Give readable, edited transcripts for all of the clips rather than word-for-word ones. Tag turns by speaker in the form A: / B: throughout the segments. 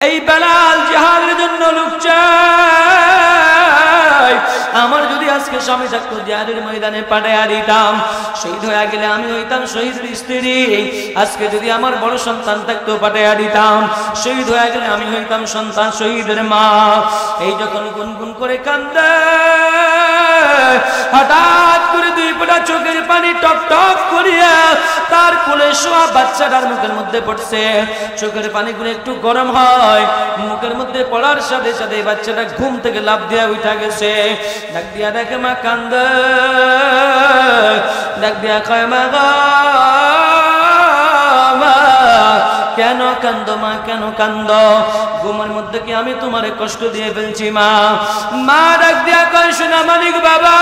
A: এই বেলাল জিহাদের জন্য লোক চাই। আমার যদি আজকে স্বামী থাকতো জিহাদের ময়দানে পাঠাইয়া দিতাম, শহীদ হয়ে গেলে আমি হইতাম শহীদের স্ত্রী। আজকে যদি আমার বড় সন্তান থাকতো পাঠাইয়া দিতাম, শহীদ হয়ে গেলে আমি হইতাম সন্তান শহীদের মা। এই যখন গুনগুন করে কান্দে, হঠাৎ করে দুই ফোঁটা চোখের পানি টপ টপ করিয়া তার কোলে শোয়া বাচ্চাটার মুখের মধ্যে পড়ছে। চোখের পানিগুলো একটু গরম হয়, মুখের মধ্যে পড়ার সাথে সাথে বাচ্চাটা ঘুম থেকে লাফ দিয়া উঠা গেছে। ডাক দিয়া দেখে মা কান্দে, ডাক দিয়া কয় মা গো মা কেন কান্দো মা, কেন কান্দো? ঘুমের মধ্যে কি আমি তোমারে কষ্ট দিয়ে ফেলছি মা? মা ডাক দিয়া কয় শোনা মানিক বাবা,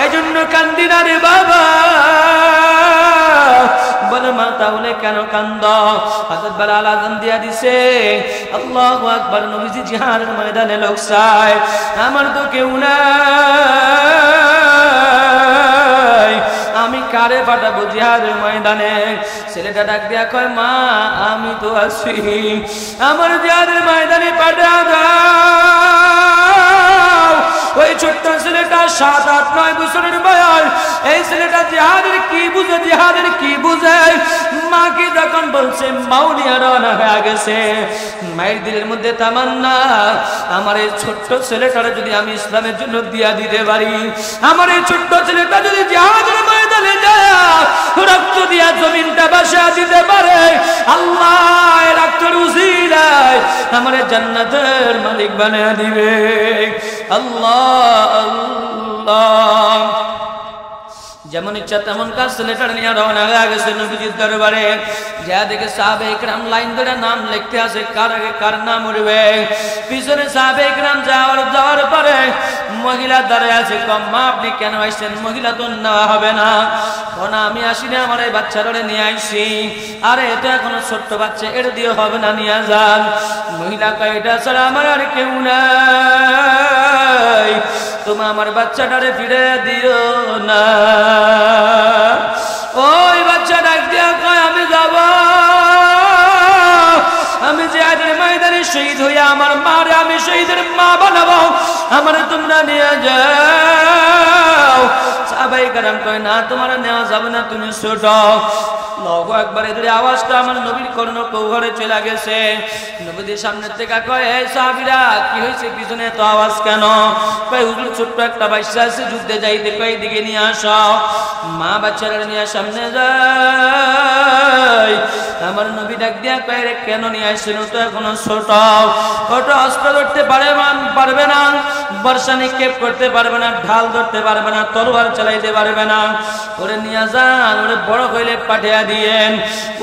A: এজন্য কান্দি না রে বাবা। বলে মা তাহলে কেন কান্দো? হযরত বেলাল আযান দিয়া দিছে, আল্লাহু আকবার। নবীজি জিহাদের ময়দানে লোক চাই, আমার তো কেউ নাই, আমি কারে পাঠাবো জিহাদের ময়দানে? ছেলেটা ডাক দিয়া কয় মা আমি তো আছি, আমার জিহাদের ময়দানে পাঠাও দাও। ওই ছোট্ট ছেলেটা 7-8-9 বছরের বয়স, এই ছেলেটা জিহাদের কি বুঝে, জিহাদের কি বুঝে? মাকে যখন বলছে মাউলিয়া রওনা হয়ে গেছে, মায়ের দিলের মধ্যে তামান্না আমার এই ছোট্ট ছেলেটারে যদি আমি ইসলামের জন্য দিয়া দিতে পারি, আমার এই ছোট্ট ছেলেটা যদি জিহাদের ময়দানে যায় রক্ত দিয়া জমিনটা বাসা দিতে পারে, আল্লাহ রক্তের উসিলায় আমার জান্নাতের মালিক বানিয়ে দিবে। আল্লাহ আল্লাহ। যেমন ইচ্ছা তেমন কাজ ছেলেটার নিয়ে রওনা হয়ে গেছে নবীজির দরবারে। যা দেখে সাহাবে ইকরাম লাইন ধরে নাম লিখতে আছে, কার আগে কার নাম উঠবে। পিছনে সাহাবে ইকরাম যাওয়ার পরে মহিলা দাঁড়ায় আছে, কম মা আপনি কেন আসছেন? মহিলা তো নেওয়া হবে না। না আমি আসিনি, আমার এই বাচ্চাটারে নিয়ে আইছি। আরে এটা এখনো ছোট্ট বাচ্চা, এটা দিয়ে হবে না, নিয়ে যান। মহিলা কয় এটা ছাড়া আমার আর কেউ নাই, তুমি আমার বাচ্চাটারে ফিরে দিও না। ওই বাচ্চা ডাক দিয়া কয় আমি যাব, আমি জিহাদের ময়দানে শহীদ হইয়া আমার মারে আমি শহীদের মা বানাবো, আমারে তোমরা নিয়ে যাও। সাহাবায়ে কেরাম কয় না তোমার নেওয়া যাবে না, তুমি ছোট। আল্লাহু আকবার। এদের আওয়াজটা আমার নবীর কর্ণ কৌঘরে চলে গেছে। নবীদের সামনে থেকে কয় এই সাহাবীরা কি হয়েছে, পিছনে এত আওয়াজ কেন? কয় হুজুর ছোট্ট একটা বাচ্চা আছে, যুদ্ধে যাইতে কয় এদিকে নিয়ে আসো। মা বাচ্চারা নিয়ে সামনে যায়। আমার নবী ডাক দিয়া কয় রে কেন নিয়ে আসছেন? তো এখনো ছোট, ওটা অস্ত্র ধরতে পারবে না, বর্ষা নিক্ষেপ করতে পারবে না, ঢাল ধরতে পারবে না, তরোয়াল চালাইতে পারবে না। ওরে নিয়ে যান, ওরে বড় হইলে পাঠিয়ে দিয়েন।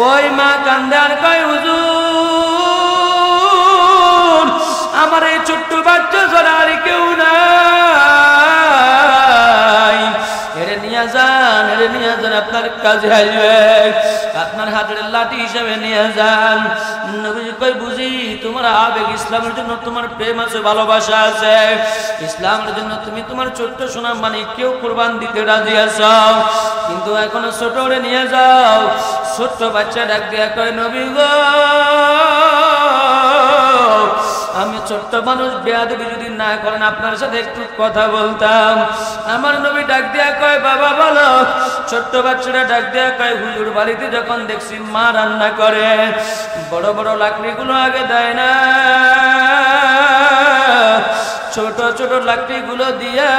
A: ওই মা কান্দে আর কয় হুজুর আমার এই ছোট্ট বাচ্চা ছাড়া আর কেউ নাই, এরে নিয়ে যান, এরে নিয়ে যান, আপনার কাজে আসবে, আপনার হাতের লাঠি হিসেবে নিয়ে যান। নবীজি কই বুঝি তোমার আবেগ, ইসলামের জন্য তোমার প্রেম আছে, ভালোবাসা আছে, ইসলামের জন্য তুমি তোমার ছোট্ট সোনা মানিককেও কুরবান দিতে রাজি আছো, কিন্তু এখনো ছোট করে নিয়ে যাও। ছোট্ট বাচ্চা ডাক দিয়া কয় নবী গো আমি ছোট্ট মানুষ, বেয়াদবি যদি না করেন আপনার সাথে একটু কথা বলতাম। আমার নবী ডাক দিয়া কয় বাবা বলো। ছোট্ট বাচ্চারা ডাক দিয়া কয় হুজুর বাড়িতে যখন দেখছি মা রান্না করে, বড় বড় লাকড়িগুলো আগে দেয় না, ছোট ছোট লাকড়িগুলো দিয়া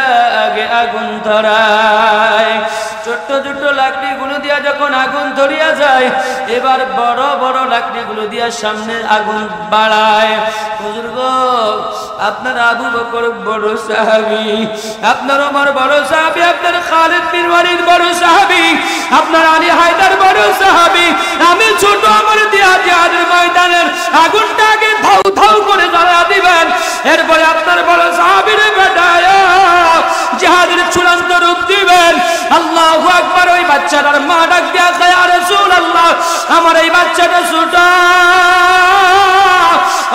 A: আগে আগুন ধরায়। ছোট্ট ছোট্ট লাকড়িগুলো দিয়া যখন আগুন ধরিয়া যায়, এবার বড় বড় লাকড়িগুলো দিয়া সামনে আগুন বাড়ায়। হুজুর গো আপনার আবু বকর বড় সাহাবী, আপনার ওমর বড় সাহাবী, আপনার খালিদ বিন ওয়ালিদ বড় সাহাবী, আপনার আলী হায়দার বড় সাহাবী, আমি ছোট, আমার দিয়া জিহাদের ময়দানের আগুনটা আগে ধাউ ধাউ করে জ্বালা দিবেন, এরপরে আপনার বড় সাহাবীর বেটায় জিহাদের চূড়ান্ত রূপ দিবেন। আল্লাহু আকবার। ওই বাচ্চাটার মা ডাক দিয়া কয় ইয়া রাসূলুল্লাহ আমার এই বাচ্চাটা ছোট,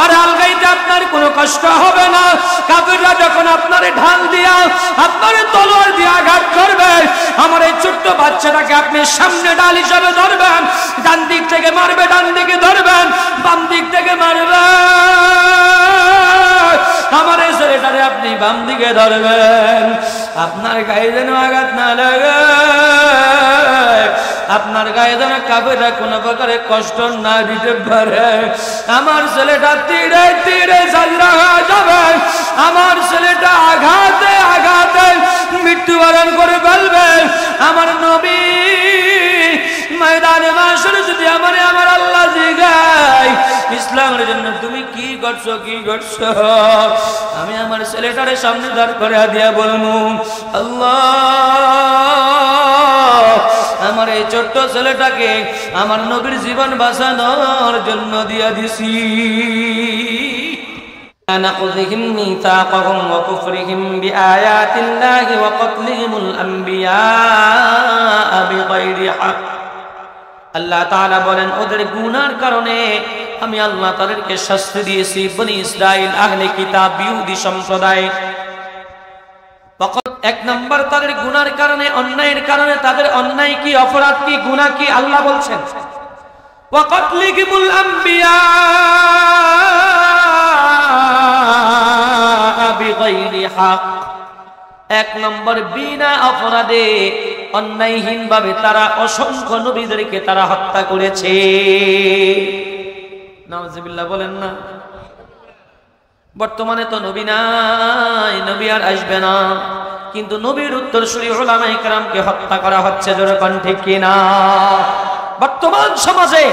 A: আর আলগাইতে আপনার কোনো কষ্ট হবে না। কাফিররা যখন আপনার ঢাল দিয়া আপনার তলোয়ার দিয়ে আঘাত করবে, আমার এই ছোট্ট বাচ্চাটাকে আপনি সামনে ঢাল হিসাবে ধরবেন, ডান দিক থেকে মারবে ডান দিকে ধরবেন, বাম দিক জড়িয়ে ধরবেন, আপনার গায়ে যেন আঘাত না লাগে, আপনার গায়ে যেন কাফেররা কোনো প্রকারে কষ্ট না দিতে পারে। আমার ছেলেটা তীরে তীরে জাজরা হয়ে যাবে, আমার ছেলেটা আঘাতে আঘাতে মৃত্যুবরণ করে ফেলবে। আমার নবী ময়দানে মাশরে যদি আমার আল্লাহ জিগায় ইসলামের জন্য তুমি কি করছো কি করছো, আমি আমার ছেলেটারে সামনে দাঁড় করে দিয়া বলবো, আল্লাহ আমার এই ছোট্ট ছেলেটাকে আমার নবীর জীবন বাঁচানোর জন্য দিয়া দিছি। نقضهم ميثاقهم وكفرهم بآيات الله وقتلهم الأنبياء بغير حق। আল্লাহ তাআলা বলেন ওদের গুনার কারণে আমি আল্লাহ তাদেরকে শাস্তি দিয়েছি। বনি ইসরাইল আহলে কিতাব ইহুদি সম্প্রদায় এক নম্বর তাদের গুনার কারণে, অন্যায়ের কারণে। তাদের অন্যায় কি, অপরাধ কি, গুনাহ কি? আল্লাহ বলছেন ওয়া কাতলিহিমুল আম্বিয়া বিগাইরি হক। এক নম্বর বিনা অপরাধে অন্যায়হীন ভাবে তারা অসংখ্য নবীদেরকে তারা হত্যা করেছে। নাউজুবিল্লাহ বলেন না। বর্তমানে তো নবী নাই, নবী আর আসবে না, কিন্তু নবীর উত্তরসূরি উলামায়ে কেরামকে হত্যা করা হচ্ছে। জোরে কোন ঠিক কিনা? বর্তমান সমাজে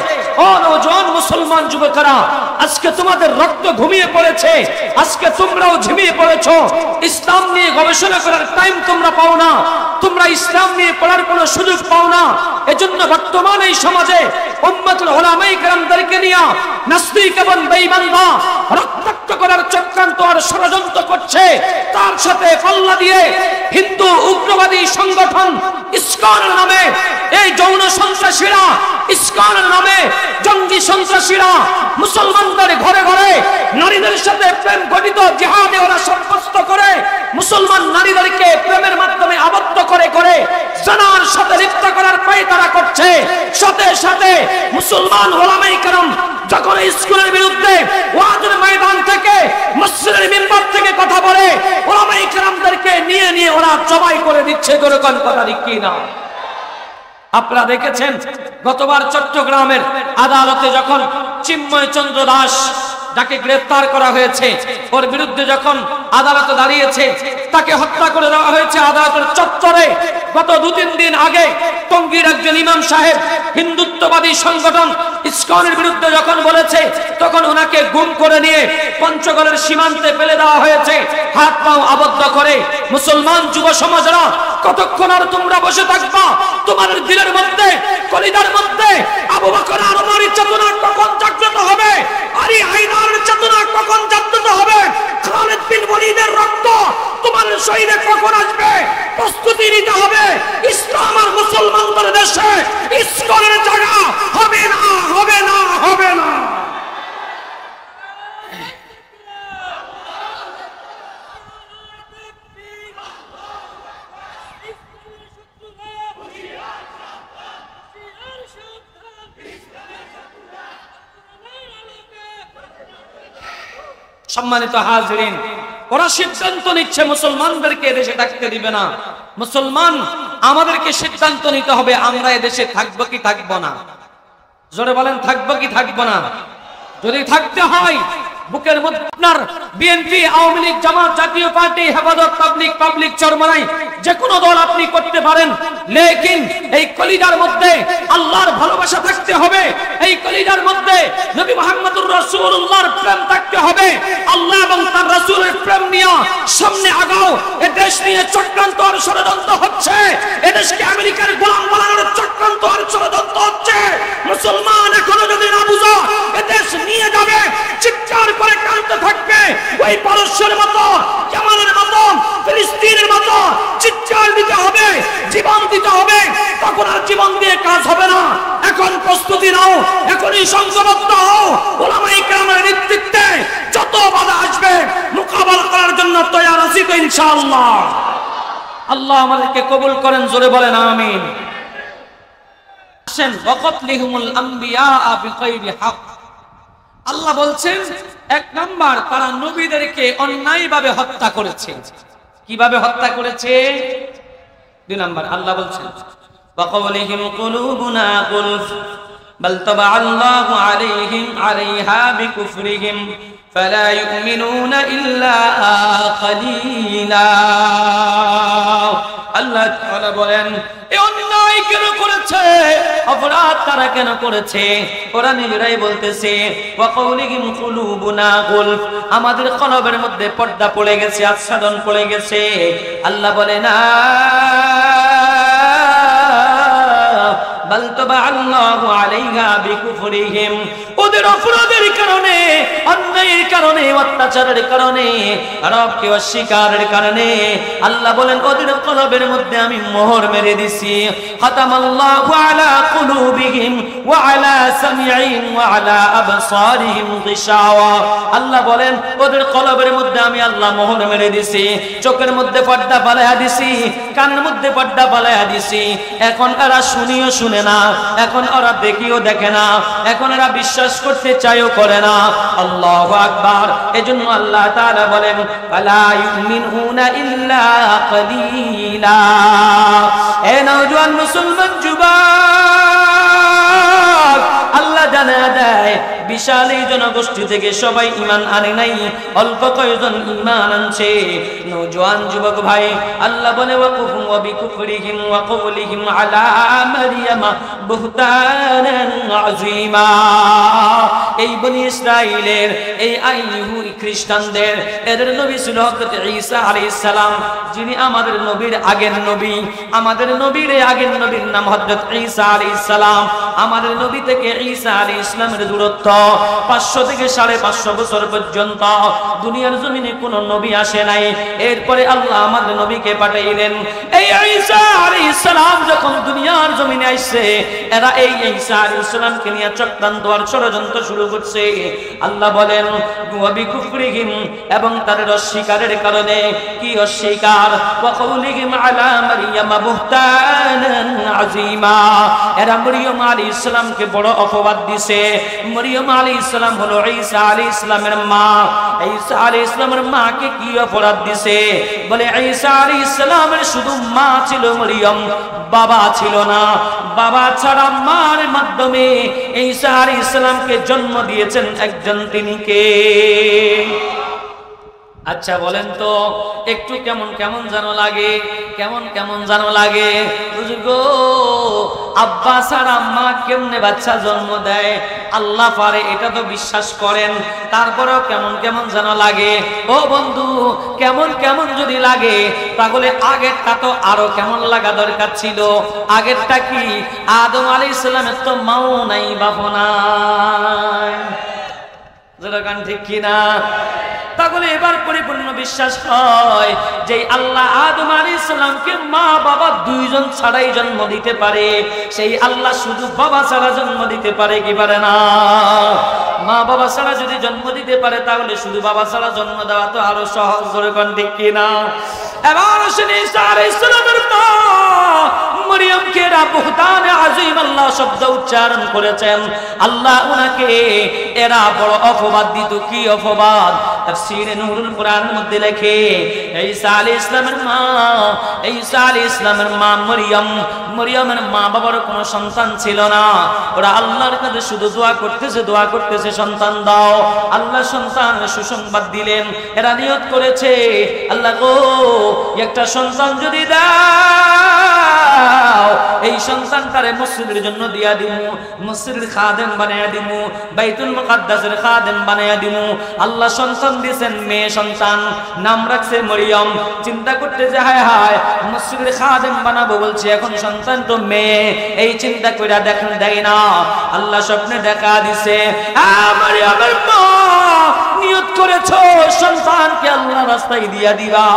A: নওজোয়ান মুসলমান যুবকেরা আজকে তোমাদের রক্ত ঘুমিয়ে পড়েছে, আজকে তোমরাও ঝিমিয়ে পড়েছো। ইসলাম নিয়ে গবেষণা করার টাইম তোমরা পাও না, তোমরা ইসলাম নিয়ে পড়ার কোনো সুযোগ পাও না। এজন্য বর্তমান এই সমাজে উম্মতুল উলামায়ে কেরামদেরকে নিয়ে নাস্তিক এবং বেঈমানরা রক্তাক্ত করার চক্রান্ত আর ষড়যন্ত্র করছে। তার সাথে পাল্লা দিয়ে হিন্দু উগ্রবাদী সংগঠন ইসকনের নামে এই যৌন সন্ত্রাসীরা, ইসকনের নামে জঙ্গি সন্ত্রাসীরা মুসলমানদের ঘরে ঘরে নারীদের সাথে প্রেম ঘটিত জিহাদে ওরা সাব্যস্ত করে মুসলমান নারীদেরকে প্রেমের মাধ্যমে আবদ্ধ করে করে জানার সাথে লিপ্ত করার পায়তারা করছে। সাথে সাথে মুসলমান উলামায়ে কেরাম যখন স্কুলের বিরুদ্ধে ওয়াজের ময়দান থেকে মসজিদের মিম্বার থেকে কথা বলে, উলামায়ে কেরামদেরকে নিয়ে নিয়ে ওরা জবাই করে দিচ্ছে। কোন কথা ঠিক কি না? আপনারা দেখেছেন গতবার চট্টগ্রামের আদালতে যখন চিন্ময় চন্দ্র দাস যাকে গ্রেফতার করা হয়েছে, ওর বিরুদ্ধে যখন আদালতে দাঁড়িয়েছে, তাকে হত্যা করে দেওয়া হয়েছে আদালতের চত্বরে। গত 2-3 দিন আগে টঙ্গীর একজন ইমাম সাহেব হিন্দুত্ববাদী সংগঠন ইসকনের বিরুদ্ধে যখন বলেছে, তখন ওনাকে গুম করে নিয়ে পঞ্চগড়ের সীমান্তে ফেলে দেওয়া হয়েছে, হাত পাও আবদ্ধ করে। মুসলমান যুব সমাজরা কতক্ষণ আর তোমরা বসে থাকবা? তোমাদের দিলের মধ্যে, কলিজার মধ্যে আবু বকর আর ওমরের চেতনা কখন জাগ্রত হবে? আলী হায়দারের চেতনা কখন জাগ্রত হবে? খালিদ বিন ওয়ালিদের রক্ত তোমার শরীরে কখন আসবে? প্রস্তুতি নিতে হবে। ইসলাম আর মুসলমানদের দেশে ইসকনের জায়গা হবে না, হবে না, হবে না। সম্মানিত হাজিরিন, ওরা সিদ্ধান্ত নিচ্ছে মুসলমানদেরকে এদেশে থাকতে দিবে না। মুসলমান আমাদেরকে সিদ্ধান্ত নিতে হবে আমরা এদেশে থাকবো কি থাকবো না। জোরে বলেন, থাকবো কি থাকবো না? যদি থাকতে হয় বুকের মধ্যে আপনার বিএনপি, আওয়ামী লীগ, জামাত, জাতীয় পার্টি, হেফাজত, পাবলিক চরমনাই যে কোনো দল আপনি করতে পারেন, লেকিন এই কলিজার মধ্যে আল্লাহর ভালোবাসা থাকতে হবে। এই কলিজার মধ্যে নবী মুহাম্মদুর রাসূলুল্লাহর প্রেম থাকতে হবে। আল্লাহ এবং তার রাসূলের প্রেম নিয়ে সামনে আগাও। এই দেশ নিয়ে চক্রান্ত আর ষড়যন্ত্র হচ্ছে, এদেশকে আমেরিকার গোলাম বানানোর চক্রান্ত আর ষড়যন্ত্র হচ্ছে। মুসলমান এখনো যদি না বুঝো এদেশ নিয়ে যাবে, চিৎকার করে কাঁদতে থাকবে। ওই পারস্যের মতো, ইয়ামানের মতো, ফিলিস্তিনের মতো চিৎকার দিতে হবে, জীবন দিতে হবে। তখন আর জীবন দিয়ে কাজ হবে না। এখন প্রস্তুতি নাও, এখনই সংঘবদ্ধ হও। উলামায়ে কেরামের নেতৃত্বে যত বাধা আসবে মোকাবেলা করার জন্য তৈরি আছি তো ইনশাআল্লাহ। আল্লাহ আমাদেরকে কবুল করেন, জোরে বলেন আমিন। আসেন, ওয়াকাতলিহুমুল আম্বিয়া বিগাইরি হক। আল্লাহ বলছেন 1 নাম্বার তারা নবীদেরকে অন্যায়ভাবে হত্যা করেছে। কিভাবে হত্যা করেছে? 2 নাম্বার আল্লাহ বলছেন ওয়াকাউলিহিম কুলুবুনা গুলফ বাল তাবাআল্লাহু আলাইহা বিকুফরিহিম ফালা ইউমিনুনা ইল্লা কালিলা। আল্লাহ তাআলা বলেন এই অন্যায় কেন করেছে, অপরাধ তারা কেন করেছে? ওরা নিজেরাই বলতেছে ওয়াকাউলিহিম কুলুবুনা গুলফ, আমাদের কলবের মধ্যে পর্দা পড়ে গেছে, আচ্ছাদন পড়ে গেছে। আল্লাহ বলে না, বাল তাবাআল্লাহু আলাইহা বিকুফরিহিম, ওদের অপরাধের কারণে, অন্যায়ের কারণে, অত্যাচারের কারণে, রবকে অস্বীকারের কারণে আল্লাহ বলেন ওদের কলবের মধ্যে আমি মোহর মেরে দিছি। খাতামাল্লাহু আলা কুলুবিহিম ওয়া আলা সামিইহিম ওয়া আলা আবসারিহিম গিশাওয়া। আল্লাহ বলেন ওদের কলবের মধ্যে আমি আল্লাহ মোহর মেরে দিছি, চোখের মধ্যে পর্দা ফালাইয়া দিছি, কানের মধ্যে পর্দা ফালাইয়া দিছি। এখন এরা শুনিও শুনে না, এখন ওরা দেখিও দেখে না, এখন এরা বিশ্বাস করতে চাইও করে না। আল্লাহু আকবার। এজন্য আল্লাহ তাআলা বলেন ফালা ইউমিনুনা ইল্লা কালিলা। এ নওজোয়ান মুসলমান যুবক, আল্লাহ জানা দেয় বিশাল এই জনগোষ্ঠী থেকে সবাই ঈমান আনে নাই, অল্প কয়েকজন ঈমান আনছে। নওজোয়ান যুবক ভাই, আল্লাহ বলে ওয়াকুফু ওয়া বিকুফরিহিম ওয়া কওলিহিম আলা মারইয়ামা বুহতানান আযীমা। এই বনি ইসরাইলের, এই ইহুদি খ্রিস্টানদের, এদের নবী ছিল হযরত ঈসা আলাইহিস সালাম, যিনি আমাদের নবীর আগের নবী। আমাদের নবীর আগের নবীর নাম হযরত ঈসা আলাইহিস সালাম। আমাদের নবী থেকে ঈসা আলাইহিস সালামের দূরত্ব 500 থেকে 550 বছর পর্যন্ত দুনিয়ার জমিনে কোনো নবী আসে নাই। এরপরে আল্লাহ আমাদের নবীকে পাঠাইলেন। এই ঈসা আলাইহিস সালাম যখন দুনিয়ার জমিনে আসছে, এরা এই ঈসা আলাইহিস সালামকে নিয়ে চক্রান্ত আর ষড়যন্ত্র শুরু করছে। আল্লাহ বলেন ওয়া বিকুফরিহিম, এবং তাদের অস্বীকারের কারণে। কি অস্বীকার? ওয়া কওলিহিম আলা মারইয়ামা বুহতানান আযীমা। এরা মরিয়ম আলাইহিস সালামকে বড় অপবাদ দিছে। মরিয়ম আলাইহিস সালাম হলো ঈসা আলাইহিস সালামের মা। ঈসা আলাইহিস সালামের মাকে কি অপরাধ দিছে? বলে ঈসা আলাইহিস সালামের শুধু মা ছিল মরিয়ম, বাবা ছিল না। বাবা ছাড়া মার মাধ্যমে ঈসা আলাইহিস সালামকে জন্ম দিয়েছেন একজন, তিনি কে? আচ্ছা বলেন তো, একটু কেমন কেমন যেন লাগে, কেমন কেমন যেন লাগে। বুঝুর্গ, আব্বা ছাড়া মা কেমনে বাচ্চা জন্ম দেয়? আল্লাহ পারে, এটা তো বিশ্বাস করেন, তারপরেও কেমন কেমন যেন লাগে। ও বন্ধু, কেমন কেমন যদি লাগে, তাহলে আগেরটা তো আরো কেমন লাগা দরকার ছিল। আগেরটা কি? আদম আলাইহিস সালামের তো মাও নাই, বাবা নাই। যেরকম ঠিক কিনা? তাহলে এবার পরিপূর্ণ বিশ্বাস হয় যে আল্লাহ আদম আলাইহিস সালামকে মা বাবা দুইজন ছাড়াই জন্ম দিতে পারে, সেই আল্লাহ শুধু বাবা ছাড়া জন্ম দিতে পারে কি পারে না? মা বাবা ছাড়া যদি জন্ম দিতে পারে, তাহলে শুধু বাবা ছাড়া জন্ম দেওয়া তো আরো সহজ। যেরকম ঠিক কিনা? এবার ঈসা আলাইহিস সালামের মা মরিয়মকে বুহতানে আযীম আল্লাহ শব্দ উচ্চারণ করেছেন। আল্লাহ উনাকে এরা বড় অপবাদ দিত। কি অপবাদ? তাফসীরে নূরুল কুরআনের মধ্যে লেখে ঈসা আলাইহিস সালামের মা, ঈসা আলাইহিস সালামের মা মরিয়ম, মরিয়মের মা বাবার কোনো সন্তান ছিল না। ওরা আল্লাহর কাছে শুধু দোয়া করতেছে, দোয়া করতেছে, সন্তান দাও। আল্লাহ সন্তানের সুসংবাদ দিলেন। এরা নিয়ত করেছে, আল্লাহ গো, একটা সন্তান যদি দাও, এই সন্তানটারে মসজিদের জন্য দিয়া দিমু, মসজিদের খাদেম বানায়া দিমু, বাইতুল মুকাদ্দাসের খাদেম বানায়া দিমু। আল্লাহ সন্তান দিয়েছেন, মেয়ে সন্তান, নাম রাখছে মরিয়ম। চিন্তা করতেছে, হায় হায়, মসজিদের খাদেম বানাবো বলছে, এখন সন্তান তো মেয়ে। এই চিন্তা কইরা দেখেন, দেয় না। আল্লাহ স্বপ্নে দেখা দিছে, মরিয়মের মা, নিয়ত করেছো সন্তানকে আল্লাহ রাস্তায় দিয়া দিবা,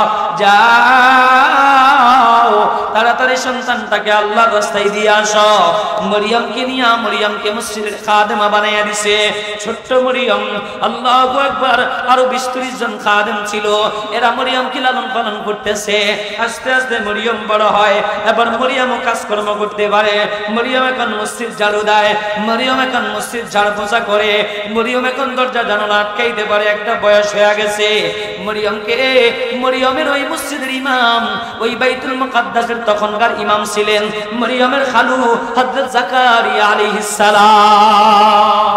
A: যাও তাড়াতাড়ি সন্তানটাকে আল্লাহর রাস্তায় দিয়ে আসো। মরিয়মকে নিয়ে মরিয়মকে মসজিদের খাদেমা বানাইয়া দিছে। ছোট্ট মরিয়ম, আল্লাহু আকবার, আরো 20-30 জন খাদেম ছিল, এরা মরিয়মকে লালন পালন করতেছে। আস্তে আস্তে মরিয়ম বড় হয়, এবার মরিয়মও কাজকর্ম করতে পারে। মরিয়ম এখন মসজিদ ঝাড়ু দেয়, মরিয়ম এখন মসজিদ ঝাড়ু পোছা করে, মরিয়ম এখন দরজা জানালা আটকাইতে পারে। একটা বয়স হয়ে গেছে মরিয়মের ওই মসজিদের ইমাম, ওই বাইতুল মুকাদ্দাসের তখনকার ইমাম ছিলেন মরিয়মের খালু হযরত জাকারিয়া আলাইহিস সালাম।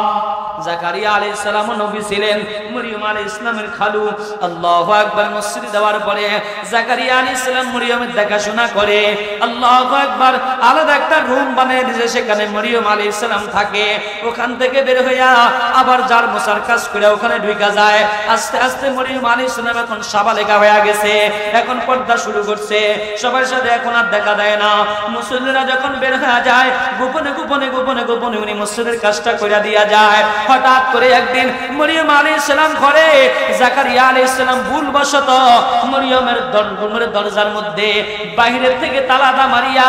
A: জাকারিয়া আলাইহিস সালাম নবী ছিলেন, মরিয়ম আলাইহিস সালামের খালু। আল্লাহু আকবার। মসজিদে দেওয়ার পরে জাকারিয়া আলাইহিস সালাম মরিয়মের দেখাশোনা করে। আল্লাহু আকবার। আলাদা একটা রুম বানিয়ে দিয়েছে, সেখানে মরিয়ম আলাইহিস সালাম থাকে। ওখান থেকে বের হইয়া আবার যার মোসার কাজ করে ওখানে ঢুকা যায়। আস্তে আস্তে মরিয়ম আলাইহিস সালাম এখন সাবালেকা হয়ে গেছে, এখন পর্দা শুরু করছে, সবার সাথে এখন আর দেখা দেয় না। মুসল্লিরা যখন বের হয়ে যায় গোপনে গোপনে গোপনে গোপনে উনি মসজিদের কাজটা করে দিয়া যায়। হঠাৎ করে একদিন মরিয়ম আলাইহিস সালাম ঘরে, জাকারিয়া আলাইহিস সালাম ভুলবশত মরিয়মের দরজার মধ্যে বাহিরের থেকে তালাটা মারিয়া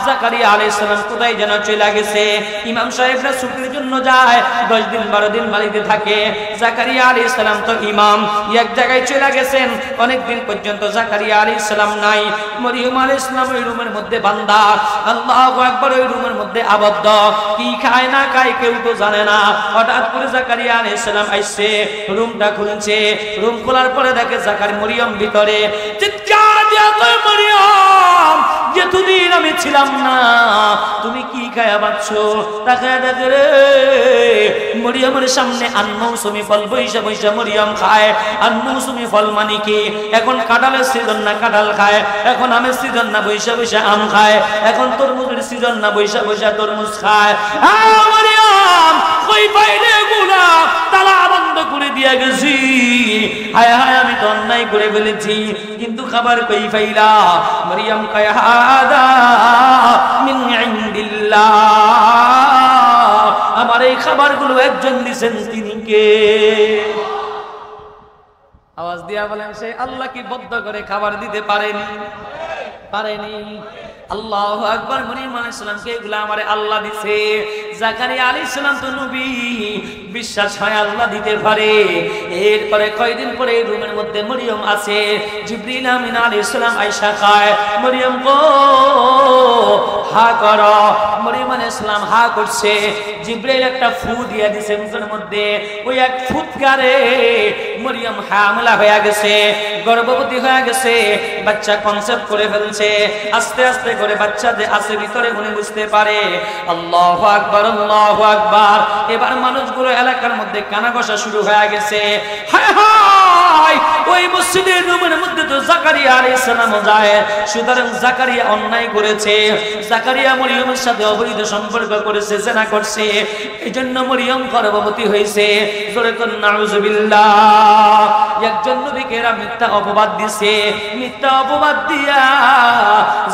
A: জাকারিয়া আলাইহিস সালাম কোথায় যেন চলে গেছে। ইমাম সাহেবরা ছুটির জন্য যায়, 10 দিন 12 দিন বাড়িতে থাকে। জাকারিয়া আলাইহিস সালাম তো ইমাম, এক জায়গায় চলে গেছেন, অনেক দিন পর্যন্ত জাকারিয়া আলাইহিস সালাম নাই। মরিয়ম আলাইহিস সালাম ওই রুমের মধ্যে বান্দা, আল্লাহু আকবার, ওই রুমের মধ্যে আবদ্ধ, কি খায় না খায় কেউ তো জানে না। হঠাৎ করে জাকারিয়া আলাইহিস সালাম আইছে, রুমটা খুলছে। রুম খোলার পরে দেখে জাকারিয়া মরিয়ম ভিতরে। চিৎকার দিয়া কয়, মরিয়ম, যেদিন আমি ছিলাম না তুমি কি খায়া বাঁচছো? তাকায় দেখে রে মরিয়মের সামনে আনমৌসুমি ফল বইসা বইসা মরিয়ম খায়। আনমৌসুমি ফল মানে কি? এখন কাঁঠালের সিজন না কাঁঠাল খায়, এখন আমের সিজন না বইসা বইসা আম খায়, এখন তরমুজের সিজন না বইসা বইসা তরমুজ খায়। মরিয়ম কই বাইরে গুলা তালা বন্ধ করে দিয়া গেছি, হায় হায় আমি তো অন্যায় করে ফেলেছি, কিন্তু খাবার কই পাইলা? মরিয়ম কয়, হাদা মিন ইনদিল্লাহ, আমার এই খাবারগুলো একজন দিয়েছেন, তিনি কে? আওয়াজ দিয়া বলেন, সে আল্লাহ কি বদ্ধ করে খাবার দিতে পারেনি? পারেনি। আল্লাহু আকবার। মরিয়ম আলাইহিস সালামকে এগুলা আমারে আল্লাহ দিছে। জাকারিয়া আলাইহিস সালাম তো নবী, বিশ্বাস হয় আল্লাহ দিতে পারে। এরপরে কয়দিন পরে এই রুমের মধ্যে মরিয়ম আছে। জিবরিল আমিন আলাইহিস সালাম আয়েশা কয়, মরিয়ম গো হা করো। মরিয়ম আলাইহিস সালাম হা করছে। জিবরিল একটা ফু দিয়া দিছে মুখের মধ্যে, ওই এক ফুৎকারে মরিয়ম হামলা হয়ে গেছে, গর্ভবতী হয়ে গেছে, বাচ্চা কনসেপ্ট করে ফেলছে। আস্তে আস্তে করে বাচ্চা যে আছে ভিতরে উনি বুঝতে পারে। আল্লাহু আকবার, আল্লাহু আকবার। এবার মানুষগুলো এলাকার মধ্যে কানাঘষা শুরু হয়ে গেছে। হায় হায়, ওই মসজিদের রুমের মধ্যে তো জাকারিয়া আলাইহিস সালাম যায়, সুতরাং জাকারিয়া অন্যায় করেছে, জাকারিয়া মরিয়মের সাথে অবৈধ সম্পর্ক করেছে, জিনা করছে, এইজন্য মরিয়ম গর্ভবতী হয়েছে। জোরে কোন নাউযুবিল্লাহ। একজন নবীকে এরা মিথ্যা অপবাদ দিছে, মিথ্যা অপবাদ দিয়া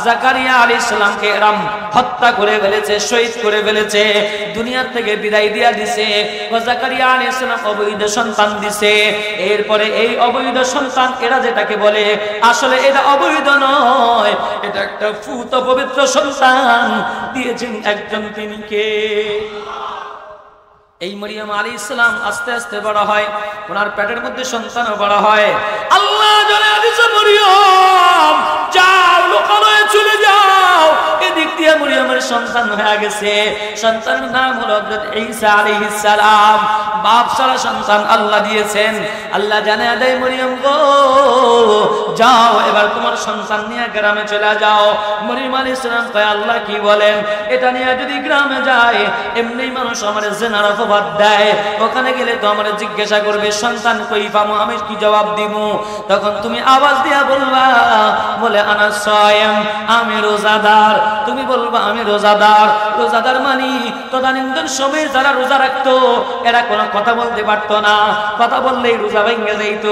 A: জাকারিয়া আলাইহিস সালামকে এরা হত্যা করে ফেলেছে, শহীদ করে ফেলেছে, দুনিয়া থেকে বিদায় দিয়া দিছে। ও জাকারিয়া আলাইহিস সালাম অবৈধ সন্তান দিছে। এরপরে এই অবৈধ সন্তান এরা যেটাকে বলে, আসলে এটা অবৈধ নয়, এটা একটা পুত পবিত্র সন্তান দিয়েছেন একজন, তিনি কে? এই মরিয়ম আলাইহিস সালাম আস্তে আস্তে বড় হয়, ওনার পেটের মধ্যে সন্তানও বড় হয়। আল্লাহ জানায় দিয়েছে, মরিয়ম যাও, লোকালয়ে চলে যাও। এদিক দিয়ে মরিয়মের সন্তান হয়ে গেছে। সন্তানের নাম হলো হযরত ঈসা আলাইহিস সালাম। বাপ ছাড়া সন্তান আল্লাহ দিয়েছেন। আল্লাহ জানায় দেয়, মরিয়ম গো যাও, এবার তোমার সন্তান নিয়ে গ্রামে চলে যাও। মরিয়ম আলাইহিস সালাম কয়, আল্লাহ কি বলেন? এটা নিয়ে যদি গ্রামে যায়, এমনি মানুষ আমার জিনার অপবাদ দেয়, ওখানে গেলে তো আমার জিজ্ঞাসা করবে সন্তান কই পাবো, আমি কি জবাব দিব? তখন তুমি আওয়াজ দিয়া বলবা, বলে আনা সায়াম, আমি রোজাদার। তুমি বলবা আমি রোজাদার। রোজাদার মানি তদানীন্তন সময়ে যারা রোজা রাখতো এরা কোনো কথা বলতে পারতো না, কথা বললেই রোজা ভেঙে যাইত।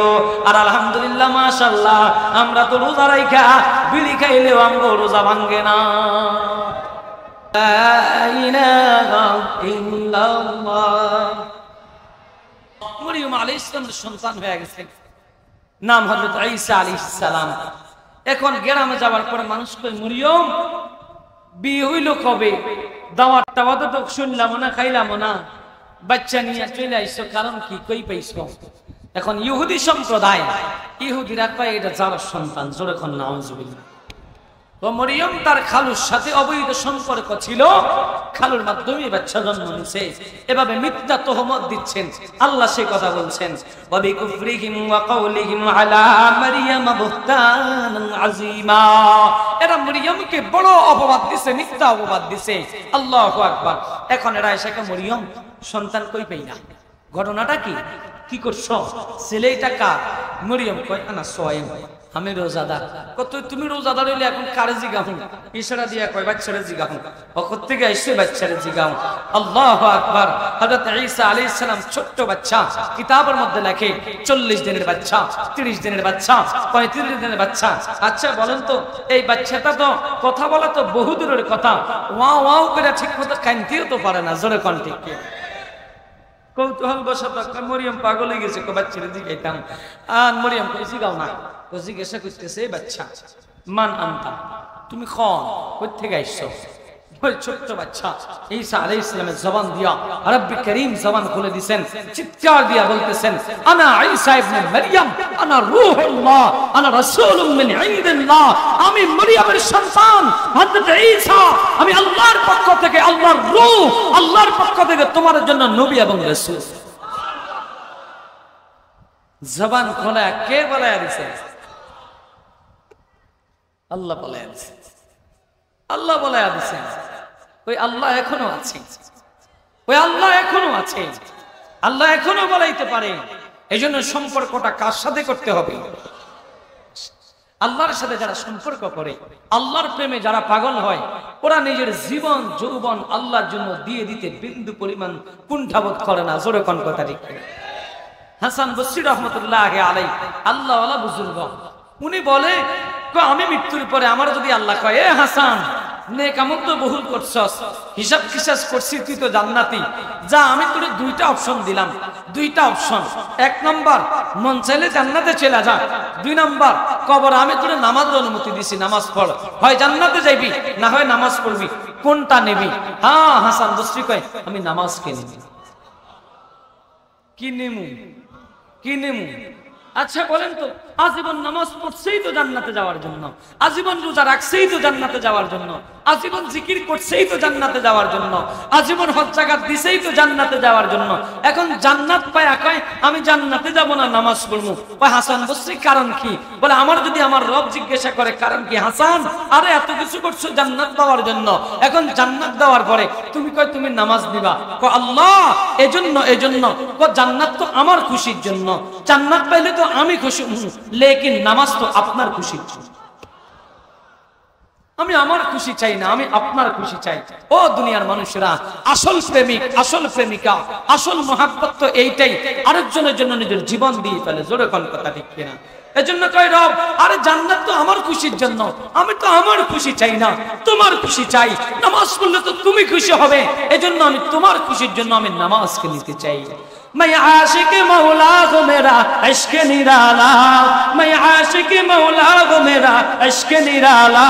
A: আর আলহামদুলিল্লাহ মাশাআল্লাহ, আমরা তো রোজা রাইখা বিড়ি খাইলেও আমগো রোজা ভাঙে না। লা ইলাহা ইল্লাল্লাহ। মরিয়ম আলাইহিস সালামের সন্তান হয়ে গেছে, নাম হযরত ঈসা আলাইহিস সালাম। এখন গ্রামে যাওয়ার পরে মানুষ কই মরিয়ম বিয়ে হইল কবে, দাওয়াত টাওয়াত তো শুনলাম না, খাইলাম না, বাচ্চা নিয়ে চলে আইসো, কারণ কি কই পাইছো? এখন ইহুদি সম্প্রদায়, ইহুদিরা কয় এটা যার সন্তান, জোরে কোন নাউজুবিল্লাহ। ও মরিয়ম তার খালুর সাথে অবৈধ সম্পর্ক ছিল, খালুর মাধ্যমে বাচ্চা জন্ম নিয়েছে, এভাবে মিথ্যা তহমত দিচ্ছেন। আল্লাহ সেই কথা বলছেন, ওয়া বিকুফরিহিম ওয়া কাউলিহিম আলা মারইয়াম বুহতানান আযীমা। এরা মরিয়মকে বড় অপবাদ দিছে, মিথ্যা অপবাদ দিছে। আল্লাহু আকবার। এখন এরা এসে মরিয়ম সন্তান কই পাই না, ঘটনাটা কি, কি করছো, ছেলেটা কার? মরিয়ম কয় আনা সোয়াইম, আমি রোজাদার। কত তুমি রোজাদার হইলে এখন কারে জিগাও? ইশারা দিয়া কয় বাচ্চারে জিগাও। ওকত থেকে এসে বাচ্চারে জিগাও। আল্লাহু আকবার। হযরত ঈসা আলাইহিস সালাম ছোট্ট বাচ্চা, কিতাবের মধ্যে লেখে 40 দিনের বাচ্চা, 30 দিনের বাচ্চা, 35 দিনের বাচ্চা। আচ্ছা বলেন তো, এই বাচ্চাটা তো কথা বলা তো বহু দূরের কথা, ওয়াও ওয়াও করে ঠিক মতো কানতেও তো পারে না, জোরে কোন ঠিক কি? কৌতূহল বশত মরিয়ম পাগল হয়ে গেছে, বাচ্চারে জিগাইতাম। আর মরিয়ম কই জিগাও না, ও জিজ্ঞাসা করতেছে বাচ্চা মান আনতা, তুমি কোন, কই থেকে আইছো? ওই ছোট্ট বাচ্চা ঈসা আলাইহিস সালামের জবান দিয়া রব্বি করিম জবান খুলে দিবেন, চিৎকার দিয়া বলতেছেন আনা ঈসা ইবনে মারইয়াম আনা রূহুল্লাহ আনা রাসূলুম মিন ইনদিল্লাহ। আমি মরিয়মের সন্তান হযরত ঈসা, আমি আল্লাহর পক্ষ থেকে, আল্লাহর রূহ, আল্লাহর পক্ষ থেকে তোমার জন্য নবী এবং রাসূল। জবান খোলা কে বলায়া দিছে? আল্লাহ বলায়া দিছে, আল্লাহ বলায়া দিছে। ওই আল্লাহ এখনো আছে, ওই আল্লাহ এখনো আছে, আল্লাহ এখনো বলাইতে পারে। এই জন্য সম্পর্কটা কার সাথে করতে হবে? আল্লাহর সাথে যারা সম্পর্ক করে, আল্লাহর প্রেমে যারা পাগল হয়, ওরা নিজের জীবন যৌবন আল্লাহর জন্য দিয়ে দিতে বিন্দু পরিমাণ কুণ্ঠাবোধ করে না, জোরে কোন কথা ঠিক। হাসান বসরি রহমতুল্লাহ আলাইহি আল্লাহ ওয়ালা বুজুর্গ, উনি বলে আমি মৃত্যুর পরে আমার যদি আল্লাহ কয় এ হাসান নেক আমল তো বহুল করছস, হিসাব কিসাব করছি, তুই তো জান্নাতি, যা আমি তোরে দুইটা অপশন দিলাম, দুইটা অপশন। এক নাম্বার মন চাইলে জান্নাতে চলে যা, 2 নাম্বার কবর আমি তোরে নামাজের অনুমতি দিছি, নামাজ পড়, হয় জান্নাতে যাইবি না হয় নামাজ পড়বি, কোনটা নেবি? হ্যাঁ হাসান বসরি কয় আমি নামাজকে নেব। কি নেমু, কি নেমু? আচ্ছা বলেন তো, আজীবন নামাজ পড়ছেই তো জান্নাতে যাওয়ার জন্য, আজীবন রোজা রাখছেই তো জান্নাতে যাওয়ার জন্য, আজীবন জিকির করছেই তো জান্নাতে যাওয়ার জন্য, আজীবন হজ যাকাত দিছেই তো জান্নাতে যাওয়ার জন্য। এখন জান্নাত পায়া কয় আমি জান্নাতে যাব না, নামাজ পড়বো। কয় হাসান বসরি কারণ কি? বলে আমার যদি আমার রব জিজ্ঞাসা করে কারণ কি? হাসান আরে এত কিছু করছো জান্নাত পাওয়ার জন্য, এখন জান্নাত দেওয়ার পরে তুমি কয় তুমি নামাজ দিবা। কয় আল্লাহ এজন্য, এজন্য কয় জান্নাত তো আমার খুশির জন্য, জান্নাত পাইলে তো আমি খুশি, লেকিন নামাজ তো আপনার খুশির জন্য। আমি আমার খুশি চাই না, আমি আপনার খুশি চাই। ও দুনিয়ার মানুষেরা, আসল প্রেমিক, আসল প্রেমিকা, আসল মহাব্বত তো এইটাই, আরেকজনের জন্য নিজের জীবন দিয়ে ফেলে, জোরে কোন কথা ঠিক কিনা? এজন্য কয় রব আরে জান্নাত তো আমার খুশির জন্য, আমি তো আমার খুশি চাই না, তোমার খুশি চাই। নামাজ পড়লে তো তুমি খুশি হবে, এজন্য আমি তোমার খুশির জন্য আমি নামাজকে নিতে চাই। मैं आशिक मौला को मेरा इश्क निराला, मैं आशिक मौला को मेरा इश्क निराला,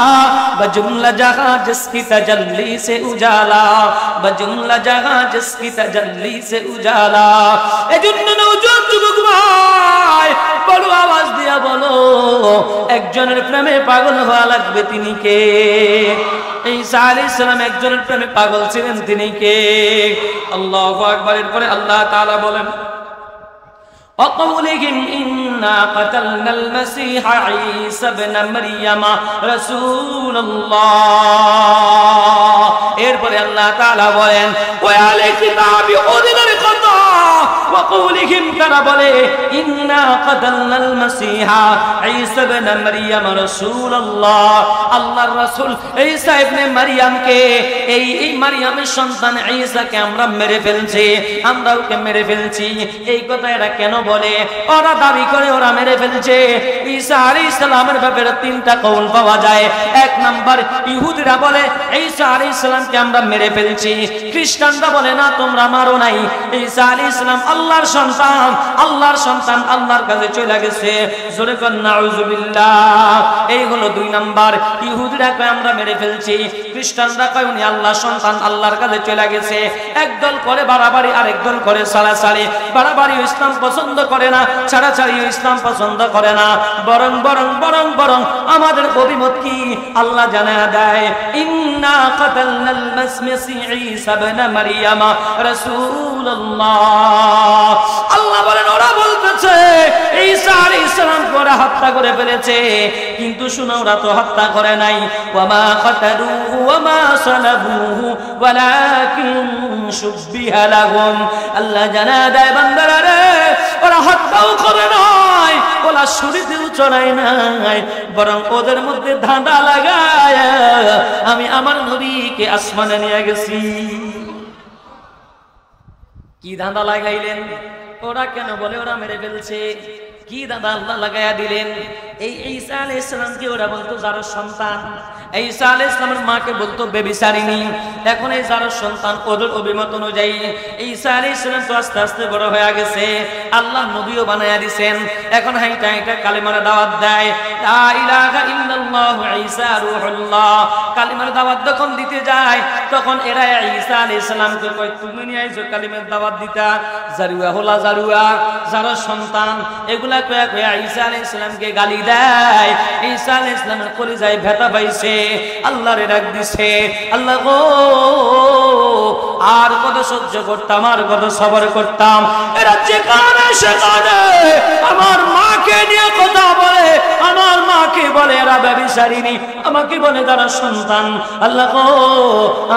A: बजुमला जहां जिसकी तजल्ली से उजाला, बजुमला जहां जिसकी तजल्ली से उजाला। এজন্য নওজোয়ান যুবক ভাই বড় আওয়াজ দিয়া বলো, একজনের প্রেমে পাগল হওয়া লাগবে, তিনি কে? ঈসা আলাইহিস সালাম একজনের প্রেমে পাগল ছিলেন, তিনি কে? আল্লাহু আকবার। এরপরে আল্লাহ তাআলা বলেন وقولهم إنا قتلنا المسيح عيسى ابن مريم رسول الله। এরপরে আল্লাহ তাআলা বলেন ওয়া আলাইকিতাবি উদিনার কথা وقولهم তারা বলে إنا قتلنا المسيح عيسى ابن مريم رسول الله। আল্লাহর রাসূল ঈসা ইবনে মারইয়ামকে, এই মারইয়ামের সন্তান ঈসাকে আমরা মেরে ফেলছি, আমরা ওকে মেরে ফেলছি। এই কথা এরা কেন বলে? ওরা দাবি করে ওরা মেরে ফেলছে। ঈসা আলাইহিস সালামের ব্যাপারে 3টা কওল পাওয়া যায়। এক নাম্বার ইহুদিরা বলে ঈসা আলাইহিস সালামকে আমরা মেরে ফেলছি, খ্রিস্টানরা বলে না তোমরা মারো নাই, ঈসা আলাইহিস সালাম আল্লাহর আল্লাহর সন্তান, আল্লাহর সন্তান আল্লাহর কাছে চলে গেছে। জোরে কর নাউজুবিল্লাহ। এই হলো 2 নাম্বার। ইহুদিরা কয় আমরা মেরে ফেলছি, খ্রিস্টানরা কয় উনি আল্লাহর সন্তান আল্লাহর কাছে চলে গেছে। একদল করে বাড়াবাড়ি, আরেক দল করে ছাড়াছাড়ি। বাড়াবাড়িও ইসলাম পছন্দ করে না, ছাড়াছাড়িও ইসলাম পছন্দ করে না। বরং বরং বরং বরং আমাদের অভিমত কি আল্লাহ জানায়া দেয়, ইন্না কাতালনাল মাসিহ ঈসা ইবনে মারইয়াম রাসূলুল্লাহ। আল্লাহ বলেন ওরা বলতেছে ঈসা আলাইহিস সালামকে ওরা হত্যা করে ফেলেছে, কিন্তু শুনো ওরা তো হত্যা করে নাই। ওয়ামা কাতালুহু ওয়ামা সালাবুহু ওয়ালাকিন শুববিহা লাহুম। আল্লাহ জানায়া দেয় বান্দারা রে, ওরা হত্যাও করে নাই, ওরা শরীরেও চড়ায় নাই, বরং ওদের মধ্যে ধাঁধা লাগায় আমি আমার নবীকে আসমানে নিয়ে গেছি। কি ধাঁধা লাগাইলেন? ওরা কেন বলে ওরা মেরে ফেলছে? কি ধাঁধা আল্লাহ লাগাইয়া দিলেন? এই ঈসা আলাইহিস সালামকে ওরা বলতো যারো সন্তান, ঈসা আলাইহিস সালামের মাকে বলতো বেবিচারিণী। এখন এই যারো সন্তান ওদের অভিমত অনুযায়ী ঈসা আলাইহিস সালাম তো আস্তে আস্তে বড় হয়ে গেছে, আল্লাহ নবীও বানায়া দিবেন। এখন হাইটা হাইটা কালিমার দাওয়াত দেয়, লা ইলাহা ইল্লাল্লাহু ঈসা রূহুল্লাহ। কালিমার দাওয়াত যখন দিতে যায় তখন এরা ঈসা আলাইহিস সালামকে কয় তুমি নিয়ে আইছো কালিমার দাওয়াত দিতা, জারুয়া হলা জারুয়া, যারো সন্তান, এগুলা কয়া কয়া ঈসা আলাইহিস সালামকে গালি দেয়। ঈসা আলাইহিস সালামের কলিজায় ব্যথা পাইছে, আল্লাহরে ডাক দিছে, আল্লাহ গো আর কত সহ্য করতাম, আর কত সবর করতাম, এরা যেখানে সেখানে আমার মাকে নিয়ে কথা বলে, আমার মাকে বলে এরা ব্যভিচারিণী, আমাকে বলে তারা সন্তান। আল্লাহ গো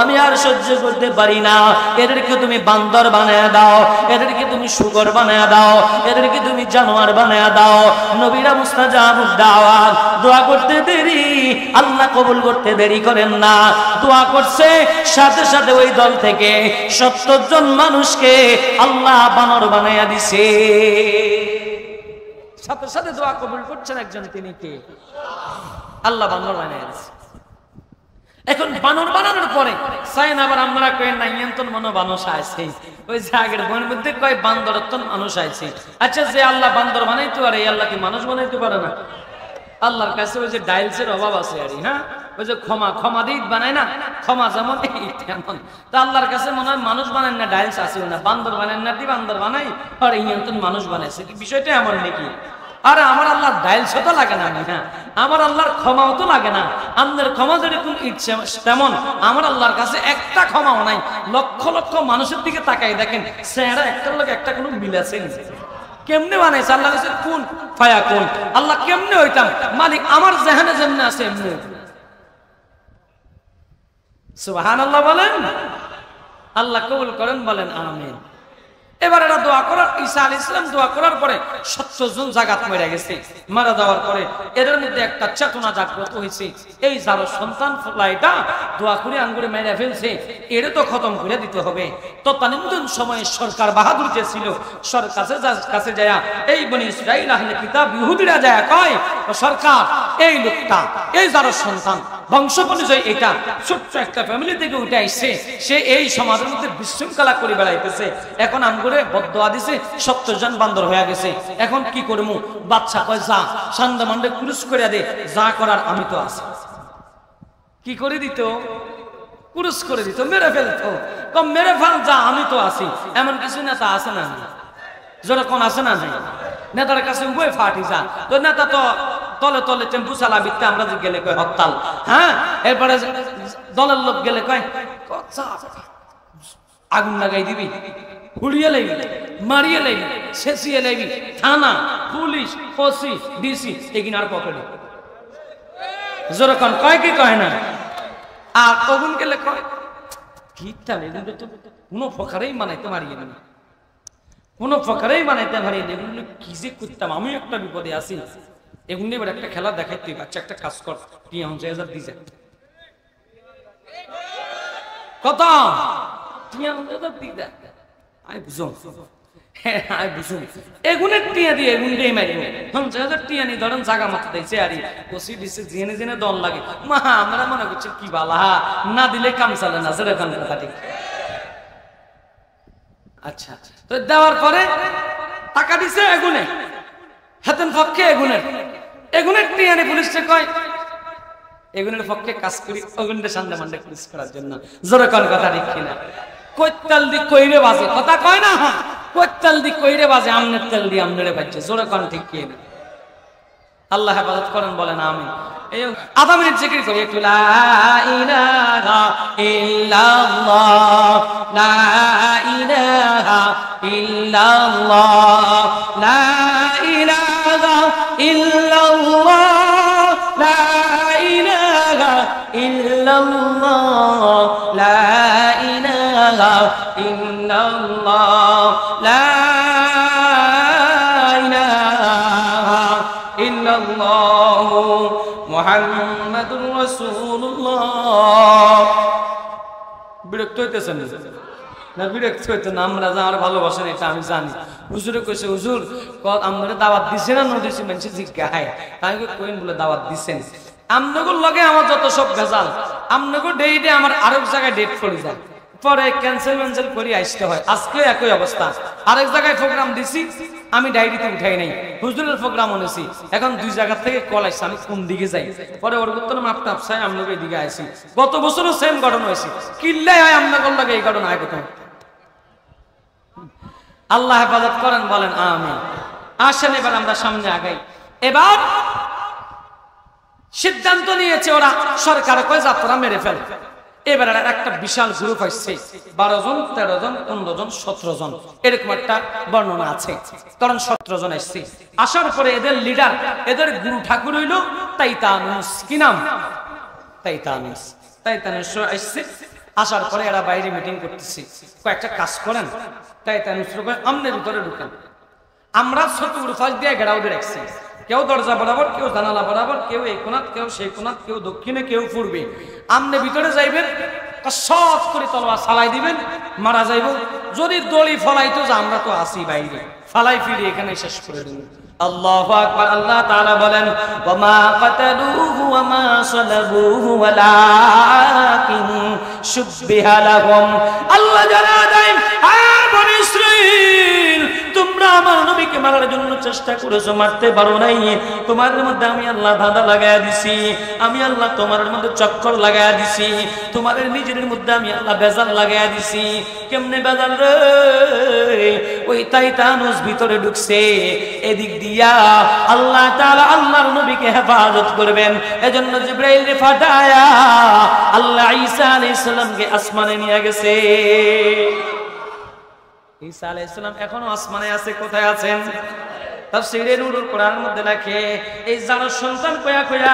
A: আমি আর সহ্য করতে পারি না, এদেরকে তুমি বান্দর বানায়া দাও, এদেরকে তুমি শুকর বানায়া দাও, এদেরকে তুমি জানোয়ার বানায়া দাও। নবীরা মুস্তাজাবুদ দাওয়াত, দোয়া করতে দেরি, আল্লাহ কবুল করতে দেরি করেন না। দোয়া করছে, সাথে সাথে ওই দল থেকে 70 জন মানুষকে আল্লাহ বানর বানায়া দিছে। সাথে সাথে দোয়া কবুল করছেন একজন, তিনি কে? আল্লাহ বানর বানায়া দিছে। এখন বানর বানানোর পরে সাইন আবার আমরা কই না নিয়ন্ত্রণ মনো মানুষ আছে, ওই জায়গার বনের মধ্যে কয় বান্দরত্ব মানুষ আছে। আচ্ছা যে আল্লাহ বান্দর বানাইতে পারে, এই আল্লাহ কি মানুষ বানাইতে পারে না? আল্লাহর কাছে ওই যে ডাইলসের অভাব আছে আর হ্যাঁ, ওই যে ক্ষমা দিয়ে বানায় না, ক্ষমা যেমন তেমন। তা আল্লাহর কাছে মনে হয় মানুষ বানায় না, ডাইলস আছে না, বান্দর বানায় না, বান্দর বানাই আর নিয়ন্ত্রণ মানুষ বানাইছে, বিষয়টা এমন নাকি? আরে আমার আল্লাহর ডাইলসও তো লাগে না, হ্যাঁ আমার আল্লাহর ক্ষমাও তো লাগে না। আমাদের ক্ষমা যেরকম ইচ্ছে তেমন আমার আল্লাহর কাছে একটা ক্ষমাও নাই। লক্ষ লক্ষ মানুষের দিকে তাকাই দেখেন, চেহারা একটার লোক একটা কোনো মিল আছে? কেমনে বানাইছে আল্লাহ কাছে? কোন ফায়া কোন আল্লাহ কেমনে হইতাম মালিক আমার জেহানে যেমনে আছে এমনি। সুবহানাল্লাহ বলেন, আল্লাহ কবুল করেন, বলেন আমিন। এবার এরা দোয়া করার, ঈসা আলাইহিস সালাম দোয়া করার পরে 70 জন জাগাত মরে গেছে। মারা যাওয়ার পরে এদের মধ্যে একটা চেতনা জাগ্রত হয়েছে, এই যারা সন্তান ফলাইটা দোয়া করে আঙ্গুরে মেরে ফেলছে, এর তো খতম করে দিতে হবে। তৎকালীন সময়ে সরকার বাহাদুর যে ছিল, সরকার কাছে যায় এই বনি ইসরাইল আহলে কিতাব ইহুদিরা যায় কয়, সরকার এই লোকটা, এই যারা সন্তান বংশ পরিচয় এটা ছোট্ট একটা ফ্যামিলি থেকে উঠে আসছে, সে এই সমাজের মধ্যে বিশৃঙ্খলা করে বেড়াইতেছে, এখন আঙ্গুরে বদদোয়া দিছে, 70 জন বান্দর হয়ে গেছে, এখন কি করবো? বাচ্চা কয় যা সান্দা মান্ডে ক্রুশ করে দে, যা করার আমি তো আছি। কি করে দিত? ক্রুশ করে দিত, মেরে ফেলতো, কম মেরে ফেল যা আমি তো আছি। এমন কিছু নেতা আছে না? যেরকম আছে না? নেতার কাছে উভয় ফাটি যা, তো নেতা তো তলে তলে টেম্পু চালাবিতে আমরা যে গেলে কয় হরতাল, হ্যাঁ এরপরে দলের লোক গেলে কয় আগুন লাগাই দিবি, পুড়িয়ে লাইবি, মারিয়ে লাইবি, শেষিয়ে লাইবি, থানা পুলিশ ওসি ডিসি এগিন আর পকেটে যেরকম কয় কি কয় না। আর কখন গেলে কয় কি কোনো প্রকারেই মানাইতে মারিয়ে না, কোনো প্রকারেই বানাইতে পারি না, এগুলো কি যে করতাম, আমি একটা বিপদে আছি। এগুলো এবার একটা খেলা দেখাইতে, বাচ্চা একটা কাজ কর, 50,000 দিয়ে যায়, কত 50,000 দিয়ে দেয়, আমি বুঝুন আমি বুঝুন এগুনের টিয়া দিয়ে এগুনটাই মারি 50,000 টিয়া নিয়ে ধরেন জাগা মাথা দিয়েছে আর কষি দিচ্ছে, জেনে জেনে দল লাগে মা, আমরা মনে করছি কি বালা না দিলে কাম চলে না, সেরকম কথা ঠিক। আচ্ছা, তো দেওয়ার পরে টাকা দিছে এগুনে, হাতের পক্ষে এগুনের টিয়ানে পুলিশে কয় এগুনের পক্ষে কাজ করি, ওগুনের সামনে মান্ডে পুলিশ করার জন্য। জোরে কোন কথা ঠিক কিনা? কৈতাল দি কইরে বাজে, কথা কয় না, হ্যাঁ কৈতাল দি কইরে বাজে, আমনের তেল দি আমনেরে বাজছে। জোরে কোন ঠিক কিনা? আল্লাহ হেফাজত করেন, বলেন আমিন। এই আধা মিনিট জিকির করি একটু, লা ইলাহা ইল্লাল্লাহ, লা ইলাহা ইল্লাল্লাহ, লা ইলাহা ইল্লাল্লাহ, লা ইলাহা ইল্লাল্লাহ, লা ইলাহা ইল্লাল্লাহ, লা মুহাম্মাদুর রাসূলুল্লাহ। বিরক্ত হইতেছেন না? বিরক্ত হইতে না, আমরা যারা ভালোবাসেন এটা আমি জানি। হুজুরে কইছে, হুজুর আপনারা দাওয়াত দিছেন না দিছি? মানুষ জিজ্ঞাসা, তাই কইন বলে দাওয়াত দিছেন। আমনগর লগে আমার যত সব ভেজাল, আমনগর ডেটে আমার আরেক জায়গায় ডেট পড়ে যায়, পরে ক্যান্সেল করে আসতে হয়। আজকে একই অবস্থা, আরেক জায়গায় প্রোগ্রাম দিছি, আমি ডায়েরিতে উঠাই নাই, হুজুরের প্রোগ্রাম এনেছি, এখন দুই জায়গা থেকে কল আসছে, আমি কোন দিকে যাই? পরে ওর উত্তর মাপটা আপসাই আমনগর এদিকে আসি। গত বছরও সেম ঘটনা হয়েছে, কিল্লাই হয় আমনগর লাগে এই ঘটনা হয় কোথাও। আল্লাহ হেফাজত করেন, বলেন আমিন। আসেন এবার আমরা সামনে আগাই। এবার সিদ্ধান্ত নিয়েছে ওরা, সরকার কয় যাত্রা মেরে ফেল। এবার একটা বিশাল গ্রুপ আসছে, 12 জন 13 জন 15 জন 17 জন, এরকম একটা বর্ণনা আছে। কারণ 17 জন আসছে। আসার পরে এদের লিডার, এদের গুরু ঠাকুর হইল তাইতানুস। কি নাম? তাইতানুস। তাইতানুস আসছে। আসার পরে এরা বাইরে মিটিং করতেছে, কয়েকটা কাজ করেন। তাইতানুস আমনে ভিতরে ঢুকেন, আমরা চতুর্পাশ দিয়ে ঘেরাও দিয়ে রাখছি, কেউ দরজা বরাবর, কেউ জানালা বরাবর, কেউ এই কোণাত, কেউ সেই কোণাত, কেউ দক্ষিণে, কেউ পূর্বে। আমনে ভিতরে যাইবেন, সব করে তলোয়ার চালাই দিবেন, মারা যাইব। যদি দড়ি ফলাইতো যে আমরা তো আসি বাইরে, ফালাই ফিরে এখানে শেষ করে দেব। আল্লাহু আকবার। আল্লাহ তাআলা বলেন, ওয়া মা কাতালুহু ওয়া মা সালাবুহু ওয়ালাকিন শুববিহা লাহুম। আল্লাহ জানা দেন, আর বনি ইসরাঈল, তোমরা আমার নবীকে মারার জন্য চেষ্টা করেছো, মারতে পারো নাই। তোমার মধ্যে আমি আল্লাহ ধাঁধা লাগায়া দিছি, আমি আল্লাহ তোমার মধ্যে চক্কর লাগায়া দিছি, তোমার নিজের মধ্যে আমি আল্লাহ বেজাল লাগায়া দিছি। কেমনে বেজাল রে? ওই তাইতানুস ভিতরে ঢুকছে, এদিক দিয়া আল্লাহ তাআলা আল্লাহর নবীকে হেফাজত করবেন। এজন্য জিবরাইল রে ফাটায়া আল্লাহ ঈসা আলাইহিস সালামকে আসমানে নিয়ে গেছে। ঈসা আলাইহিস সালাম এখনো আসমানে আছে। কোথায় আছেন? তাফসীরে নূরুল কোরআনের মধ্যে লেখে, এই যারা সন্তান কয়া কয়া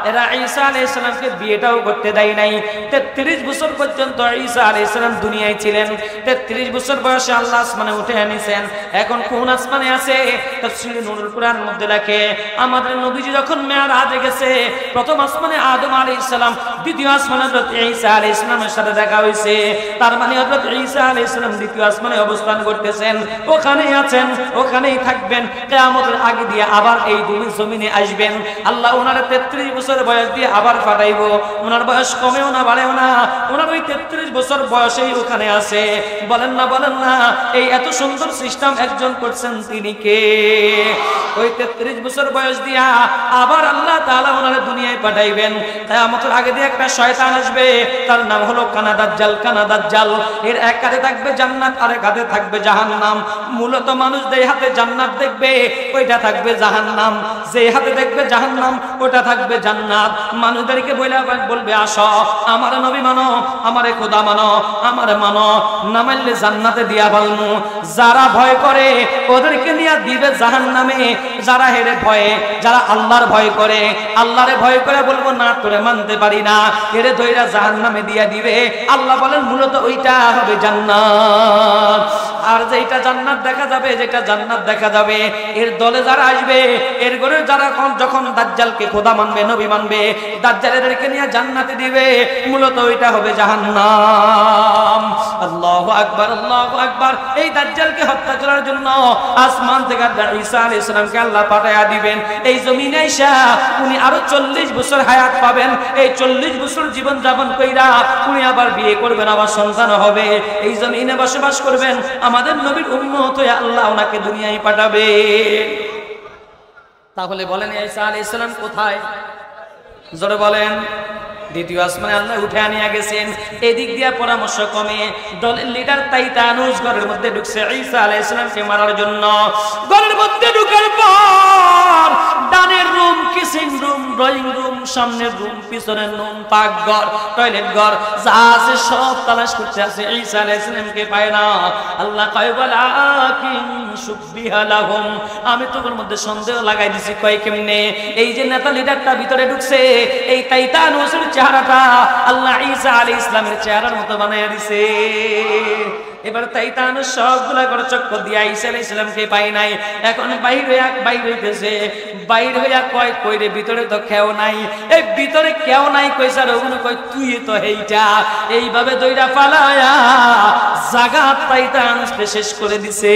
A: এরা ঈসা আলাইহিস সালামকে বিয়েটাও করতে দেয় নাই। 33 বছর পর্যন্ত ঈসা আলাইহিস সালাম দুনিয়ায় ছিলেন। 33 বছর বয়সে আল্লাহ আসমানে উঠে এনেছেন। এখন কোন আসমানে আছে? তাফসীরে নূরুল কোরআনের মধ্যে লেখে, আমাদের নবীজি যখন মেরাজে গেছে, প্রথম আসমানে আদম আলাইহিস সালাম, দ্বিতীয় আসমানে হযরত ঈসা আলাইহিস সালামের সাথে দেখা হয়েছে। তার মানে হযরত ঈসা আলাইহিস সালাম দ্বিতীয় আসমানে অবস্থান করতেছেন, ওখানেই আছেন, ওখানেই থাকবেন। কিয়ামতের আগে দিয়ে আবার এই দুনিয়ার জমিনে আসবেন। আল্লাহ ওনার 33 বছর বয়স দিয়ে আবার পাঠাইবো। ওনার বয়স কমেও না বাড়েও না, ওনার ওই 33 বছর বয়সেই ওখানে আছে। বলেন না, বলেন না, এই এত সুন্দর সিস্টেম একজন করছেন, তিনি কে? ওই 33 বছর বয়স দিয়া আবার আল্লাহ তাআলা ওনার দুনিয়ায় পাঠাইবেন। কিয়ামতের আগে দিয়ে একটা শয়তান আসবে, তার নাম হলো কানাদাজ্জাল। কানাদাজ্জাল এর এক হাতে থাকবে জান্নাত, আরেক হাতে থাকবে জাহান্নাম। মূলত মানুষদের হাতে জান্নাত দেখবে, ওইটা থাকবে জাহান্নাম। যে হাতে দেখবে জাহান্নাম, ওটা থাকবে জান্নাত। মানুষদেরকে বলবে, আসো আমার নবী মানো, আমারে খোদা মানো, আমারে মানো, না মানলে জান্নাতে দিয়া বলমু। যারা ভয় করে ওদেরকে নিয়ে দিবে জাহান্নামে। যারা হেরে ভয়ে, যারা আল্লাহর ভয় করে, আল্লাহরে ভয় করে বলবো না তোরে মানতে পারি না, হেরে ধইরা জাহান্নামে দিয়া দিবে। আল্লাহ বলেন মূলত ওইটা হবে জান্নাত। আর যেটা জান্নাত দেখা যাবে, যেটা জান্নাত দেখা যাবে, এর দলে যারা আসবে, এর ঘরে যারা যখন দাজ্জালকে খোদা মানবে, নবী মানবে, দাজ্জালেরকে নিয়ে জান্নাতে দিবে, মূলত ওইটা হবে জাহান্নাম। আল্লাহু আকবার, আল্লাহু আকবার। এই দাজ্জালকে হত্যা করার জন্য আসমান থেকে ঈসা আলাইহিস সালামকে আল্লাহ পাঠায়া দিবেন। এই জমিনে আইসা উনি আরো 40 বছর হায়াত পাবেন। এই 40 বছর জীবন যাপন কইরা উনি আবার বিয়ে করবেন, আবার সন্তান হবে, এই জমিনে বসবাস করবেন। আমাদের নবীর উম্মত হয়ে আল্লাহ ওনাকে দুনিয়ায় পাঠাবে। তাহলে বলেন ঈসা আলাইহিস সালাম কোথায়? জোরে বলেন। দ্বিতীয় আসমানে আল্লাহ উঠে নিয়ে গেছেন। এদিক দিয়ে পরামর্শ কমে দলের লিডার তাইতানুস ঘরের মধ্যে ঢুকছে ঈসা আলাইহিস সালামকে মারার জন্য। ঘরের মধ্যে ঢুকার পর ডানের রুম, কিচিং রুম, ড্রয়িং রুম, সামনের রুম, পিছনের রুম, পাকঘর, টয়লেট ঘর যা আছে সব তালাশ করতে আছে, ঈসা আলাইহিস সালামকে পায় না। আল্লাহ কয় ওয়ালাকিন শুববিহা লাহুম, আমি তোর মধ্যে সন্দেহ লাগাই দিছি। কয় কেমনে? এই যে নেতা লিডারটা ভিতরে ঢুকছে, এই তাইতানুসের চেহারাটা আল্লাহ ঈসা আলাইহিস সালামের চেহারার মতো বানায়া দিছে। এবার তাইতানুস সবগুলা করে চক্কর দিয়া ঈসা আলাইহিস সালামকে পাই নাই। এখন বাইরে হইতেছে, বাইরে হইয়া কয় কইরে ভিতরে তো কেউ নাই। এই ভিতরে কেউ নাই কইছে, আর ওগুলো কয় তুই তো এইটা। এইভাবে দইরা পালায়া জায়গা তাইতানুসকে শেষ করে দিছে।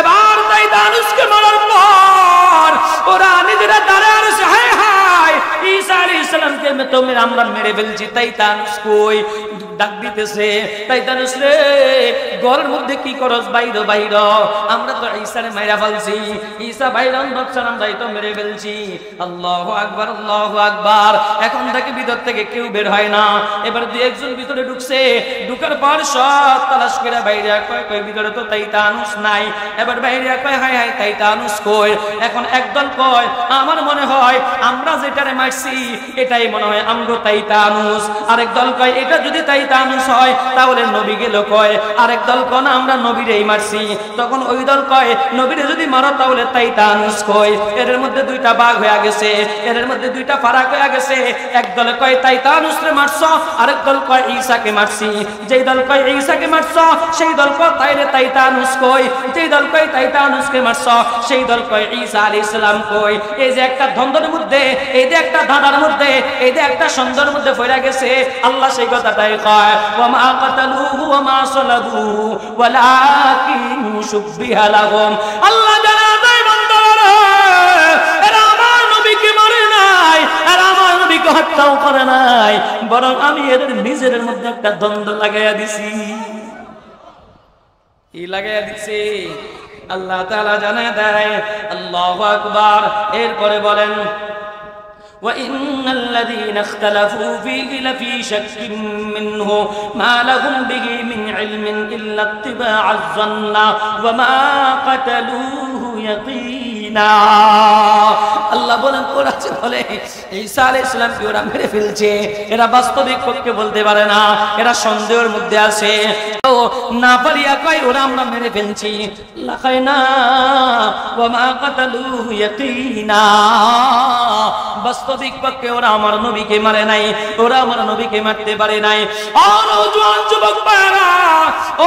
A: এবার তাইতানুসকে মারার পর ওরা নিজেরা দাঁড়ায় আছে, হায় হায় ঈসা আলাইহিস সালামকে আমরা মেরে ফেলছি। তাইতানুস কই? ডাক দিতেছে, তাইতানুস রে ঘরের মধ্যে কি করস? বাইরে বাইরে, আমরা তো ঈসারে মাইরা ফেলছি। ঈসা বাইরে অন্ধকার, আমরাই তো মেরে ফেলছি। আল্লাহু আকবার, আল্লাহু আকবার। এখন থেকে ভিতর থেকে কেউ বের হয় না। এবার দুই একজন ভিতরে ঢুকছে, ঢুকার পর সব তালাশ করে বাইরে কয় কয় ভিতরে তো তাইতানুস নাই। এবার বাইরে কয় হায় হায় তাইতানুস কই? এখন একদল কয় আমার মনে হয় আমরা যেটারে মারছি এটাই মনে হয় আমগো তাইতানুস। আরেক দল কয় এটা যদি তাইতানুস হয় তাহলে নবী গেল কয়। আরেক দল কয় না আমরা নবীরেই মারছি। তখন ওই দল কয় নবীরে যদি মারো তাহলে তাইতানুস কয়। এর মধ্যে দুইটা ভাগ হয়ে গেছে, এর মধ্যে দুইটা ফারাক হয়ে গেছে। এক দল কয় তাইতানুসরে মারছো, আরেক দল কয় ঈসাকে মারছি। যেই দল কয় ঈসাকে মারছো সেই দল কয় তাইলে তাইতানুস কই। যেই দল কয় তাইতানুসকে মারছো সেই দল কয় ঈসা আলাইহিস সালাম কই। এই যে একটা দ্বন্দ্বের মধ্যে, এই যে একটা ধাঁধার মধ্যে, এই যে একটা সন্দেহের মধ্যে পড়ে গেছে, আল্লাহ সেই কথাটাই কয় ওয়া মা কাতালুহু ওয়া মা সালাবুহু ওয়ালাকিন শুববিহা লাহুম। আল্লাহ জানা দেয় বান্দারা এরা আমার নবীকে মারে নাই, এরা আমার নবীকে হত্যাও করে নাই, বরং আমি এদের নিজের মধ্যে একটা দ্বন্দ্ব লাগাইয়া দিছি। কি লাগাইয়া দিছি? আল্লাহ তাআলা জানায় দেয়। আল্লাহু আকবার। এরপরে বলেন وَإِنَّ الَّذِينَ اخْتَلَفُوا فِيهِ لَفِي شَكٍّ مِّنْهُ مَا لَهُمْ بِهِ مِنْ عِلْمٍ إِلَّا اتِّبَاعَ الظَّنِّ وَمَا قَتَلُوهُ يَقِينًا। আল্লাহ বলেন ওরা যে বলে ঈসা আলাইহিস সালামকে ওরা মেরে ফেলছে, এরা বাস্তবিক পক্ষে বলতে পারে না, এরা সন্দেহের মধ্যে আছে। ও না পারিয়া কয় ওরা আমরা মেরে ফেলছি। আল্লাহ কয় না ওয়া মা কাতালুহু ইয়াকিনা, বাস্তবিক পক্ষে ওরা আমার নবীকে মারে নাই, ওরা আমার নবীকে মারতে পারে নাই। ও নওজোয়ান যুবক ভাইরা,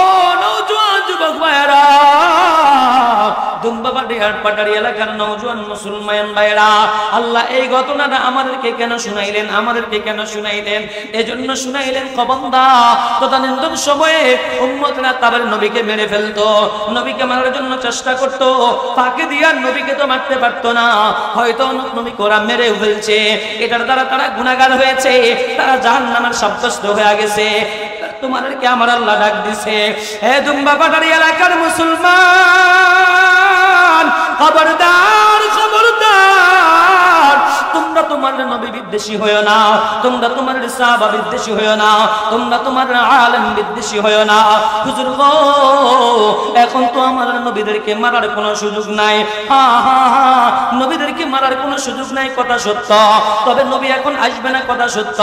A: ও নওজোয়ান যুবক ভাইরা, দুম্বাবাড়ি হাটপাটারি এলাকার নওজোয়ান মুসলমান ভাইরা, আল্লাহ এই ঘটনাটা আমাদেরকে কেন শুনাইলেন? আমাদেরকে কেন শুনাইলেন? এজন্য শুনাইলেন কবন্দা তদানীন্তন সময়ে উম্মতরা তাদের নবীকে মেরে ফেলতো, নবীকে মারার জন্য চেষ্টা করতো, ফাঁকে দিয়া নবীকে তো মারতে পারতো না, হয়তো নবীকে ওরা মেরে ফেলছে, এটার দ্বারা তারা গুনাহগার হয়েছে, তারা জাহান্নামের সাব্যস্ত হয়ে গেছে। তোমাদেরকে আমার আল্লাহ ডাক দিছে, হে দুম্বাবাড়ি এলাকার মুসলমান, খবরদার খবরদার, তোমরা তোমার নবী বিদ্বেষী হয়ো না, তোমরা তোমার সাহাবা বিদ্বেষী হয়ো না, তোমরা তোমার আলেম বিদ্বেষী হয়ো না। হুজুর গো, এখন তো আমার নবীদেরকে মারার কোনো সুযোগ নাই। হ্যাঁ হ্যাঁ হ্যাঁ, নবীদেরকে মারার কোনো সুযোগ নাই, কথা সত্য। তবে নবী এখন আসবে না, কথা সত্য।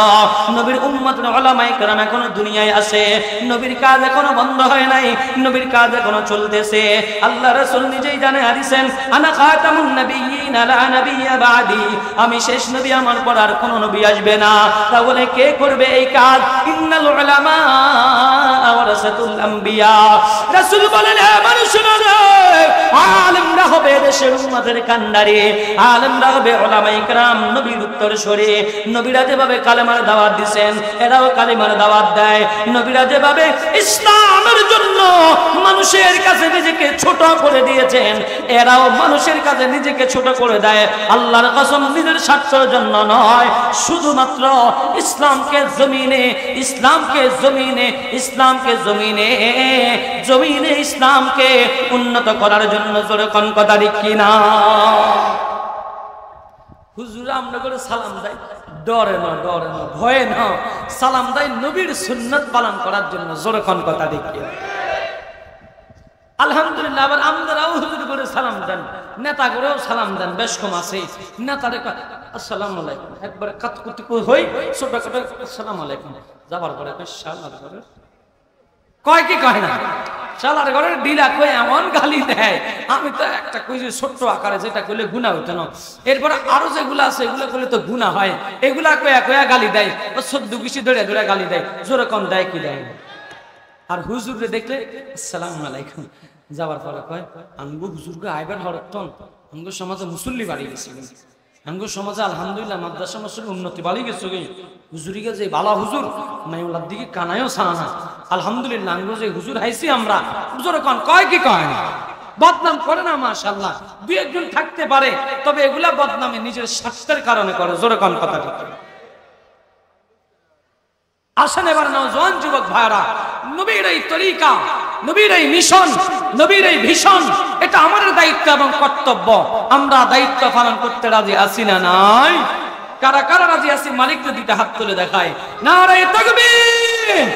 A: নবীর উম্মত উলামায়ে কেরাম এখনো দুনিয়ায় আছে, নবীর কাজ এখনো বন্ধ হয় নাই, নবীর কাজ এখনো চলতেছে। আল্লাহ রাসূল নিজেই জানে হাদিসেন, আনা খাতামুন নবিয়্যিন লা নাবিয়্যা বাদি, আমি শেষ নবী, আমার পর আর কোনো নবী আসবে না। তাহলে কে করবে এই কাজ? ইন্নাল উলামা ওয়ারাসাতুল আম্বিয়া। রাসূল বলেন, হে মানুষেরা, আলেমরা হবে দেশের উম্মতের কান্ডারি, আলেমরা হবে উলামায়ে কেরাম, নবীর উত্তরসূরি। নবীরা যেভাবে কালেমার দাওয়াত দিবেন, এরাও কালেমার দাওয়াত দেয়। নবীরা যেভাবে ইসলামের জন্য মানুষের কাছে নিজেকে ছোট করে দিয়েছেন, এরাও মানুষের কাছে নিজেকে ছোট করে দেয়। আল্লাহর কসম, নিজের স্বার্থের জন্য নয়, শুধুমাত্র ইসলামকে জমিনে ইসলামকে উন্নত করার জন্য। জোরে কোন কথা ঠিক কিনা? হুজুরা আমরা করে সালাম দেয়, ডরে না ভয়ে না, সালাম দেয় নবীর সুন্নাত পালন করার জন্য। জোরে কোন কথা ঠিক কিনা? আলহামদুলিল্লাহ। আবার আমরাও হুজুর করে সালাম দেন, নেতা করেও সালাম দেন। বেশ কম আছে নেতারে আসসালামু আলাইকুম, একবারে কাতকুতি হই ছোট ছোট আসসালামু আলাইকুম, যাবার পরে শালার ঘরে কয় কি কয় না, শালার ঘরের ডিলা কই এমন গালি দেয়। আমি তো একটা কইছি ছোট্ট আকারে, যেটা কইলে গুনাহ হইতো না। এরপরে আরো যেগুলো আছে এগুলো কইলে তো গুনাহ হয়, এগুলা কয়া কয়া গালি দেয়। ও 14 কিছু ধরে ধরে গালি দেয়। জোরে কোন দেয় কি দেয়? আর হুজুরে দেখলে আসসালামু আলাইকুম, যাওয়ার পরে কয় আমগো হুজুরকে আইবার হরতন, আমগো সমাজে মুসল্লি বাড়ি গেছে, আমগো সমাজে আলহামদুলিল্লাহ মাদ্রাসা মাসুল উন্নতি বাড়ি গেছে। হুজুরিকে যে বালা হুজুর মাইউল্লার দিকে কানায়ও সানা, আলহামদুলিল্লাহ আমগো যে হুজুর হাইছি আমরা। হুজুর কোন কয় কি কয় না, বদনাম করে না মাশাআল্লাহ। দুই একজন থাকতে পারে, তবে এগুলা বদনামে নিজের স্বার্থের কারণে করে। জোরে কোন কথা ঠিক। আসেন এবার নওজোয়ান যুবক ভাইরা, নবীর এই তরিকা, নবীর এই মিশন, নবীর এই ভিশন, এটা আমাদের দায়িত্ব এবং কর্তব্য। আমরা দায়িত্ব পালন করতে রাজি আছি না নাই? কারা কারা রাজি আছি? মালিককে দিতে হাত তুলে দেখায়। নারায়ে তাকবীর।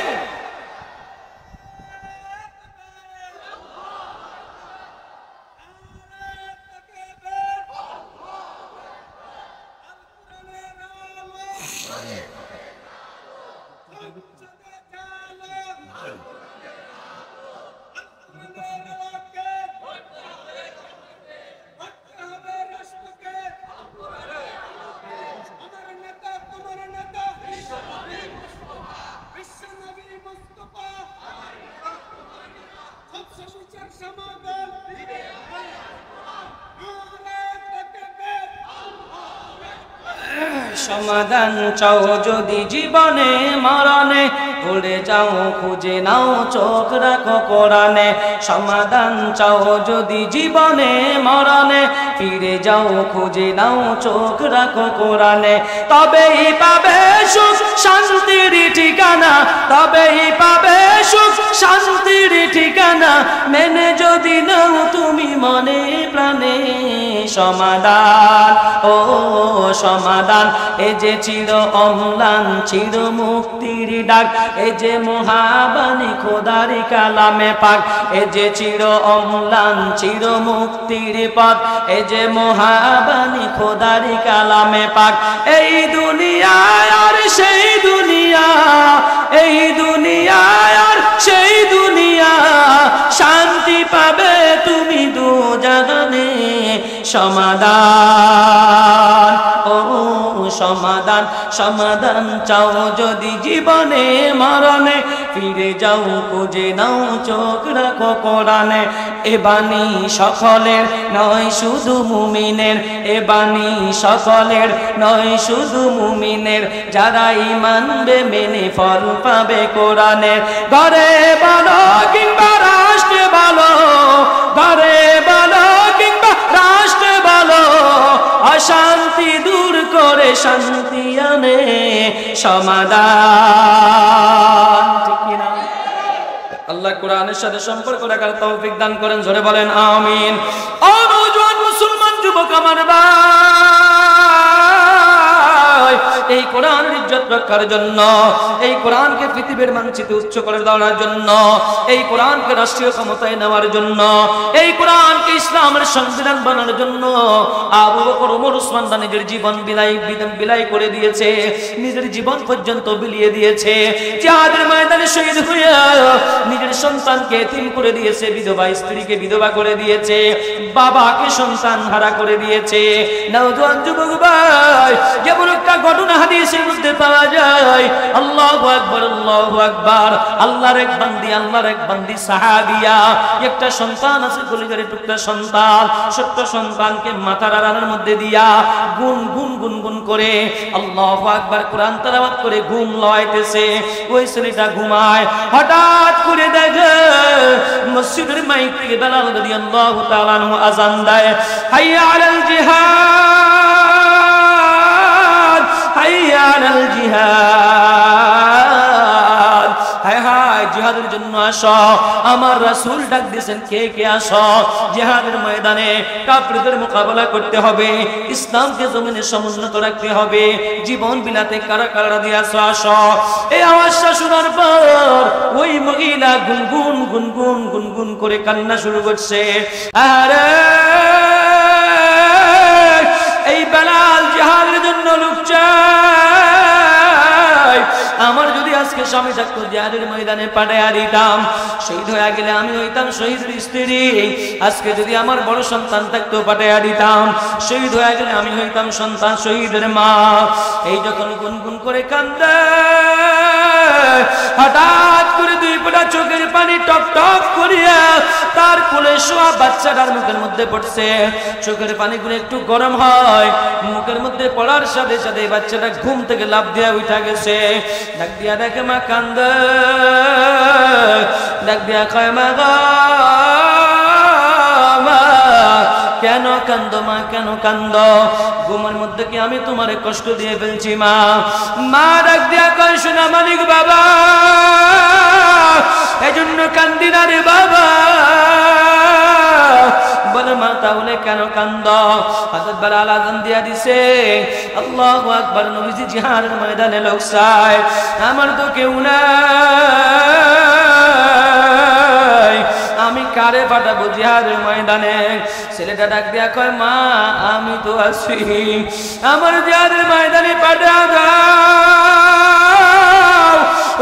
A: সমাধান চাও যদি জীবনে মরণে, ভুলে যাও খুঁজে নাও চোখ রাখো কোরআনে। সমাধান চাও যদি জীবনে মরণে, ফিরে যাও খুঁজে নাও চোখ রাখো কোরআনে। তবেই পাবে সুখ শান্তির ঠিকানা, তবেই পাবে সুখ শান্তির ঠিকানা। মেনে যদি নাও তুমি মনে প্রাণে সমাধান, ও সমাধান। এ যে চির অম্লান চির মুক্তির ডাক, এ যে মহাবাণী খোদার কালামে পাক। এ যে চির অম্লান চির মুক্তির পথ, এ যে মহাবাণী খোদার কালামে পাক। এই দুনিয়া আর সেই দুনিয়া, এই দুনিয়া আর সেই দুনিয়া, শান্তি পাবে তুমি দু জাহানে সমাধান, ও সমাধান। সমাধান চাও যদি জীবনে মরণে, ফিরে যাও খুঁজে নাও চোখ রাখো কোরআনে। এ বাণী সকলের নয় শুধু মুমিনের, এ বাণী সকলের নয় শুধু মুমিনের। যারা মানবে মেনে ফল পাবে কোরআনের। ঘরে বলো কিংবা রাষ্ট্রে বলো, ঘরে বলো কিংবা রাষ্ট্রে বলো, অশান্তি দূর করে শান্তি আনে সমাধান। ঠিক কিনা? আল্লাহ কোরআনের সাথে সম্পর্ক রাখার তৌফিক দান করেন। জোরে বলেন আমিন। ও নওজোয়ান মুসলমান যুবক আমার ভাই, এই কোরআনের ইজ্জত রক্ষার জন্য, এই কোরআনকে পৃথিবীর মানচিত্রে উচ্চ করে দেওয়ার জন্য, এই কোরআনকে রাষ্ট্রীয় ক্ষমতায় নেওয়ার জন্য, এই কোরআনকে ইসলামের সংবিধান বানানোর জন্য আবু বকর ওমর উসমান নিজের জীবন বিলাই করে দিয়েছে, নিজের জীবন পর্যন্ত বিলিয়ে দিয়েছে। জিহাদের ময়দানে শহীদ হয়ে নিজের সন্তানকে এতিম করে দিয়েছে, বিধবা স্ত্রীকে বিধবা করে দিয়েছে, বাবাকে সন্তান হারা করে দিয়েছে। নওজোয়ান যুবক ভাই, যেমন একটা ঘটনা হাদিসের মধ্যে পাওয়া যায় আল্লাহু আকবার আল্লাহু আকবার। আল্লাহর এক বান্দি সাহাবিয়া, একটা সন্তান আছে কলিজার টুকরা সন্তান, ছোট্ট সন্তানকে মাথার আড়ালের মধ্যে দিয়া গুন করে আল্লাহু আকবার কোরআন তেলাওয়াত করে ঘুম লওয়াইতেছে। ওই ছেলেটা ঘুমায়, হঠাৎ করে দেখে মসজিদের মাইক থেকে বেলাল রাদিয়াল্লাহু তাআলা আনহু আযান দেয়, হাইয়া আলাল জিহাদ, হাইয়া আলাল জিহাদ, হায় হায় জিহাদের জন্য আসো। আমার রাসূল ডাক দিয়েছেন, কে কে আসো জিহাদের ময়দানে। কাফিরদের মোকাবেলা করতে হবে, ইসলামকে জমিনে সমুন্নত রাখতে হবে, জীবন বিলাতে কারা কারা দিয়ে আসো আসো। এই আওয়াজটা শোনার পর ওই মহিলা গুনগুন করে কান্না শুরু করছে। আরে এই বেলাল জিহাদের জন্য লোক চায়। আমার যদি আজকে স্বামী থাকতো জিহাদের ময়দানে পাঠাইয়া দিতাম, শহীদ হয়ে গেলে আমি হইতাম শহীদের স্ত্রী। আজকে যদি আমার বড় সন্তান থাকতো পাঠাইয়া দিতাম, শহীদ হয়ে গেলে আমি হইতাম সন্তান শহীদের মা। এই যখন গুনগুন করে কান্দে, হঠাৎ করে দুই ফোঁটা চোখের পানি টপ টপ করিয়া তার কোলে শোয়া বাচ্চাটার মুখের মধ্যে পড়ছে। চোখের পানিগুলো একটু গরম হয়, মুখের মধ্যে পড়ার সাথে সাথে বাচ্চাটা ঘুম থেকে লাফ দিয়া উঠা গেছে। ডাক দিয়া দেখে মা কান্দে, ডাক দিয়া কয় মা গো মা, কেন কান্দো মা, কেন কান্দো? ঘুমের মধ্যে কি আমি তোমারে কষ্ট দিয়ে ফেলছি মা? মা ডাক দিয়া কয়, শোনা মানিক বাবা, এজন্য কান্দি না রে বাবা। বলে মা তাহলে কেন কান্দো? হযরত বেলাল আযান দিয়া দিছে, আল্লাহু আকবার। নবীজি জিহাদের ময়দানে লোক চায়, আমার তো কেউ নাই, আমি কারে পাঠাবো জিহাদের ময়দানে? ছেলেটা ডাক দিয়া কয়, মা আমি তো আছি, আমার জিহাদের ময়দানে পাঠা দাও।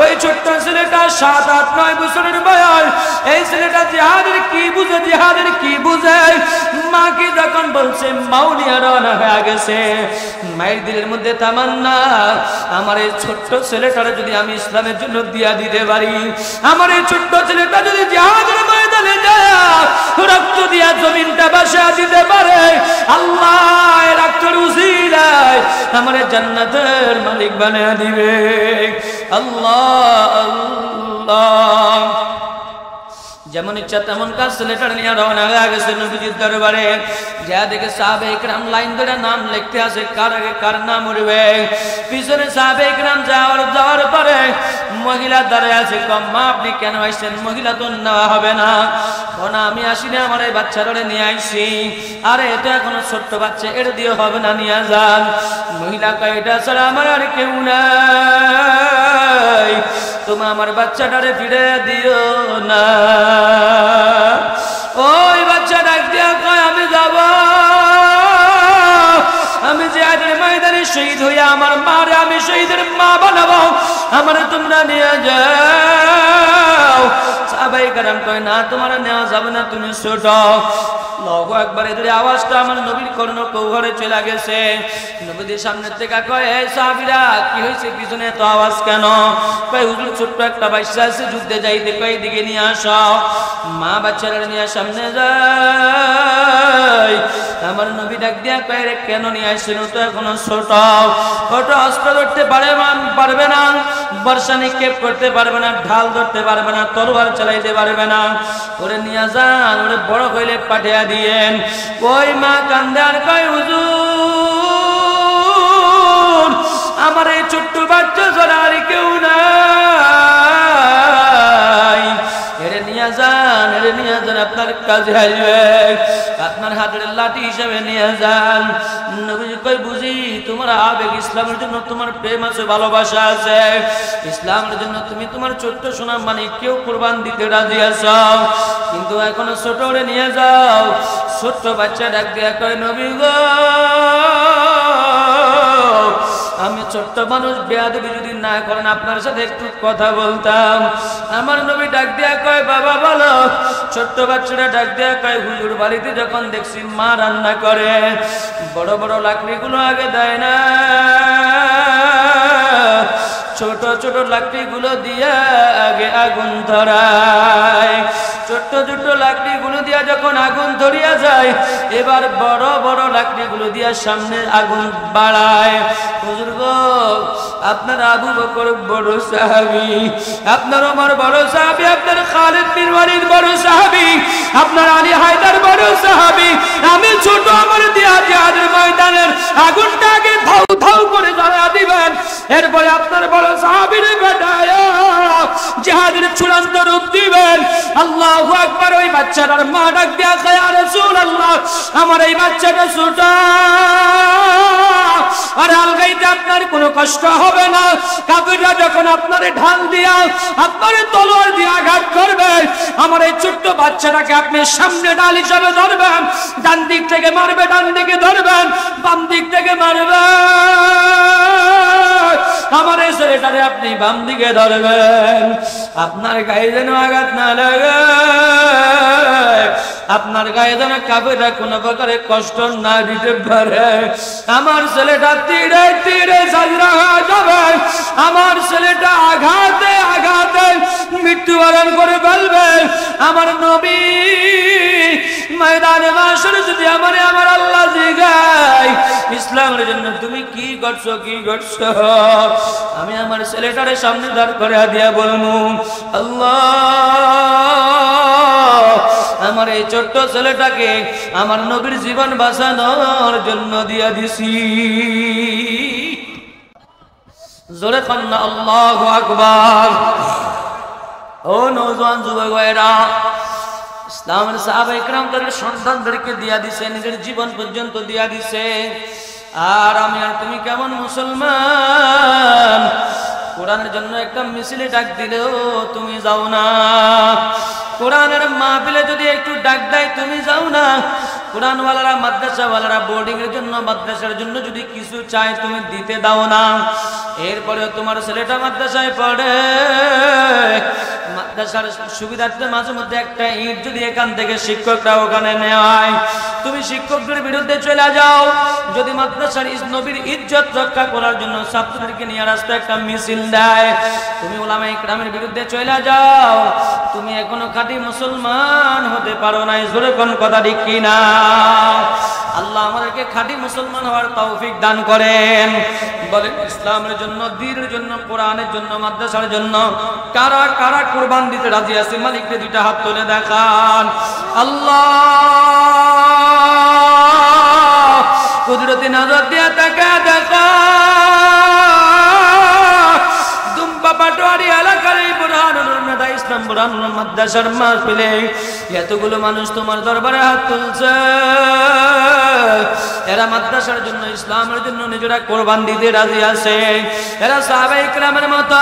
A: ওই ছোট্ট ছেলেটা 7-8-9 বছরের বয়স। এই ছেলেটা জিহাদের কি বুঝে, জিহাদের কি বুঝে। মাকে যখন বলছে মাউলিয়া রওনা হয়ে গেছে, মায়ের দিলের মধ্যে তামান্না, আমার এই ছোট্ট ছেলেটারে যদি আমি ইসলামের জন্য দিয়া দিতে পারি, আমার এই ছোট্ট ছেলেটা যদি জিহাদের ময়দানে যায় রক্ত দিয়া জমিনটা বাসা দিতে পারে, আল্লাহ এর রক্তের উসিলায় আমার জান্নাতের মালিক বানিয়ে দিবে। আল্লাহ আল্লাহ। যেমন ইচ্ছা তেমন কাজ ছেলেটার নিয়ে রওনা হয়ে গেছে নবীজির দরবারে। যা দেখে সাহাবে ইকরাম লাইন ধরে নাম লিখতে আছে, কার আগে কার নাম উঠবে। পিছনে সাহাবে ইকরাম যাওয়ার পরে মহিলা দাঁড়ায় আছে, কম মা আপনি কেন আসছেন? মহিলা তো নেওয়া হবে না। না আমি আসিনি, আমার এই বাচ্চাটারে নিয়ে আইছি। আরে এটা এখনো ছোট্ট বাচ্চা, এটা দিয়ে হবে না, নিয়ে যান। মহিলা কয়, এটা ছাড়া আমার আর কেউ নাই, তুমি আমার বাচ্চাটারে ফিরে দিও না। ওই বাচ্চা ডাক দিয়া কয়, আমি যাব, আমি জিহাদের ময়দানে শহীদ হইয়া আমার মারে আমি শহীদের মা বানাবো, আমার তোমরা নিয়ে যাও। সাহাবায়ে কেরাম কয়, না তোমার নেওয়া যাবে না, তুমি ছোট। আল্লাহু আকবার। এদের আওয়াজটা আমার নবীর কর্ণ কৌঘরে চলে গেছে। নবীদের সামনে থেকে কয়, এই সাহাবীরা কি হয়েছে, পিছনে এত আওয়াজ কেন? কয়, হুজুর ছোট্ট একটা বাচ্চা আছে, যুদ্ধে যাইতে, কয় দিকে নিয়ে আসো। মা বাচ্চারা নিয়ে সামনে যায়। আমার নবী ডাক দিয়া কয়, রে কেন নিয়ে আসছেন? তো এখনো ছোট, ওটা অস্ত্র ধরতে পারবে না, বর্ষা নিক্ষেপ করতে পারবে না, ঢাল ধরতে পারবে না, তরোয়ার চালাইতে পারবে না, ওরে নিয়ে যান, ওরে বড় হইলে পাঠিয়ে দিয়েন। ওই মা কান্দে আর কয়, হুজুর আমার এই ছোট্ট বাচ্চা ছাড়া আর কেউ নাই, এরে নিয়ে যান, এরে নিয়ে যান, আপনার কাজে আসবে, আপনার হাতের লাঠি হিসেবে নিয়ে যান। নবীজি কই, বুঝি তোমার আবেগ, ইসলামের জন্য তোমার প্রেম আছে, ভালোবাসা আছে, ইসলামের জন্য তুমি তোমার ছোট্ট সোনা মানে কেউ কুরবান দিতে রাজি আছো, কিন্তু এখনো ছোট ওরে নিয়ে যাও। ছোট্ট বাচ্চা ডাক দিয়া কয়, নবী গো আমি ছোট্ট মানুষ, বেয়াদবি যদি না করেন আপনার সাথে একটু কথা বলতাম। আমার নবী ডাক দিয়া কয়, বাবা বলো। ছোট্ট বাচ্চারা ডাক দিয়া কয়, হুজুর বাড়িতে যখন দেখছি মা রান্না করে, বড় বড় লাকড়িগুলো আগে দেয় না, ছোট ছোট লাকড়িগুলো দিয়ে আগে আগুন ধরায়। ছোট ছোট লাকড়িগুলো দিয়া যখন আগুন ধরিয়া যায়, এবার বড় বড় লাকড়িগুলো দিয়া সামনে আগুন বাড়ায়। হুজুর গো, আপনার আবু বকর বড় সাহাবী, আপনার ওমর বড় সাহাবী, আপনার খালিদ বিন ওয়ালিদ বড় সাহাবী, আপনার আলী হায়দার বড় সাহাবী, আমি ছোট আমার দিয়া জিহাদের ময়দানের আগুনটাকে ধাউ ধাউ করে জ্বালা দিবেন। এরপরে আপনার বড় সাহাবীর বেটায় জিহাদের চূড়ান্ত রূপ দিবেন। আল্লাহু আকবার। ওই বাচ্চাটার মা ডাক দিয়া কয়, ইয়া রাসূলুল্লাহ, আমার এই বাচ্চাটা ছোট, আর আলগাইতে আপনার কোনো কষ্ট হবে না। কাফিররা যখন আপনার ঢাল দিয়া, আপনার তলোয়ার দিয়ে আঘাত করবে, আমার এই ছোট্ট বাচ্চাটাকে আপনি সামনে ঢাল হিসাবে ধরবেন, ডান দিক থেকে মারবে, ডান দিকে ধরবেন, বাম দিক থেকে মারবেন, আমার এই ছেলেটারে আপনি বাম দিকে ধরবেন, আপনার গায়ে যেন আঘাত না লাগে, আপনার গায়ে যেন কাফেররা কোনো প্রকারে কষ্ট না দিতে পারে। আমার ছেলেটা তীরে তীরে সাজরা হয়ে যাবে, আমার ছেলেটা আঘাতে আঘাতে মৃত্যুবরণ করে ফেলবে। আমার নবী ময়দানে মাশরে যদি আমার আল্লাহ জিগায়, ইসলামের জন্য তুমি কি করছো, কি করছো, আমি আমার ছেলেটারে সামনে দাঁড় করে দিয়া বলবো, আল্লাহ, আমার এই ছোট্ট ছেলেটাকে আমার নবীর জীবন বাঁচানোর জন্য দিয়া দিছি। জোরে কন্যা আল্লাহু আকবার। ও নওজোয়ান যুবক ভাইরা, ইসলামের সাহাবা ইকরাম তাদের সন্তানদেরকে দিয়া দিছে, নিজের জীবন পর্যন্ত দিয়া দিছে। আর আমি আর তুমি কেমন মুসলমান, কোরআনের জন্য একটা মিছিলে ডাক দিলেও তুমি যাও না, কোরআনের মাহফিলে যদি একটু ডাক দেয় তুমি যাও না, কোরআনওয়ালারা মাদ্রাসাওয়ালারা বোর্ডিং এর জন্য মাদ্রাসার জন্য যদি কিছু চায় তুমি দিতে দাও না। এরপরে তোমার ছেলেটা মাদ্রাসায় পড়ে, মাদ্রাসার সুবিধার্থে মাঝে মধ্যে একটা ইট যদি এখান থেকে শিক্ষকরা ওখানে নেয়, তুমি শিক্ষকদের বিরুদ্ধে চলে যাও। যদি মাদ্রাসার নবীর ইজ্জত রক্ষা করার জন্য ছাত্রদেরকে নিয়ে রাস্তায় একটা মিছিল দেয়, তুমি উলামায়ে ইকরামের বিরুদ্ধে চলে যাও, তুমি এখনো খাঁটি মুসলমান হতে পারো নাই। জোরে কোন কথা ঠিক কিনা? আল্লাহ আমাদেরকে খাঁটি মুসলমান হওয়ার তৌফিক দান করেন। বলেন, ইসলামের জন্য, দ্বীনের জন্য, কোরআনের জন্য, মাদ্রাসার জন্য কারা কারা কুরবান দিতে রাজি আছে? মালিককে দুইটা হাত তুলে দেখান। আল্লাহ কুদরতি নজর দিয়ে তাকা দেখা। দুম্বা পাটোয়ারি এলাকার এই বুরহানুল মেধা ইসলাম বুরহানুল মাদ্রাসার মাহফিলে এতগুলো মানুষ তোমার দরবারে হাত তুলছে। এরা মাদ্রাসার জন্য, ইসলামের জন্য নিজেরা কোরবান দিতে রাজি আছে। এরা সাহাবায়ে ইকরামের মতো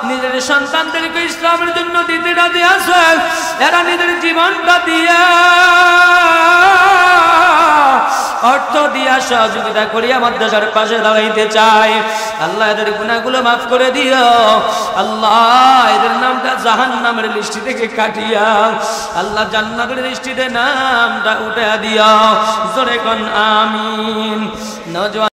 A: নিজের সন্তানদেরকে ইসলামের জন্য দিতে রাজি আছে। এরা নিজের জীবনটা দিয়া, অর্থ দিয়া, সহযোগিতা করিয়া মাদ্রাসার পাশে দাঁড়াইতে চায়। আল্লাহ এদের গুনাহগুলো মাফ করে দিও। আল্লাহ এদের নামটা জাহান্নামের লিস্টি থেকে কাটিয়া আল্লাহ জান্নাতের লিস্টিতে নামটা উঠে দিও। জোরে কোন আমিন। নওজোয়ান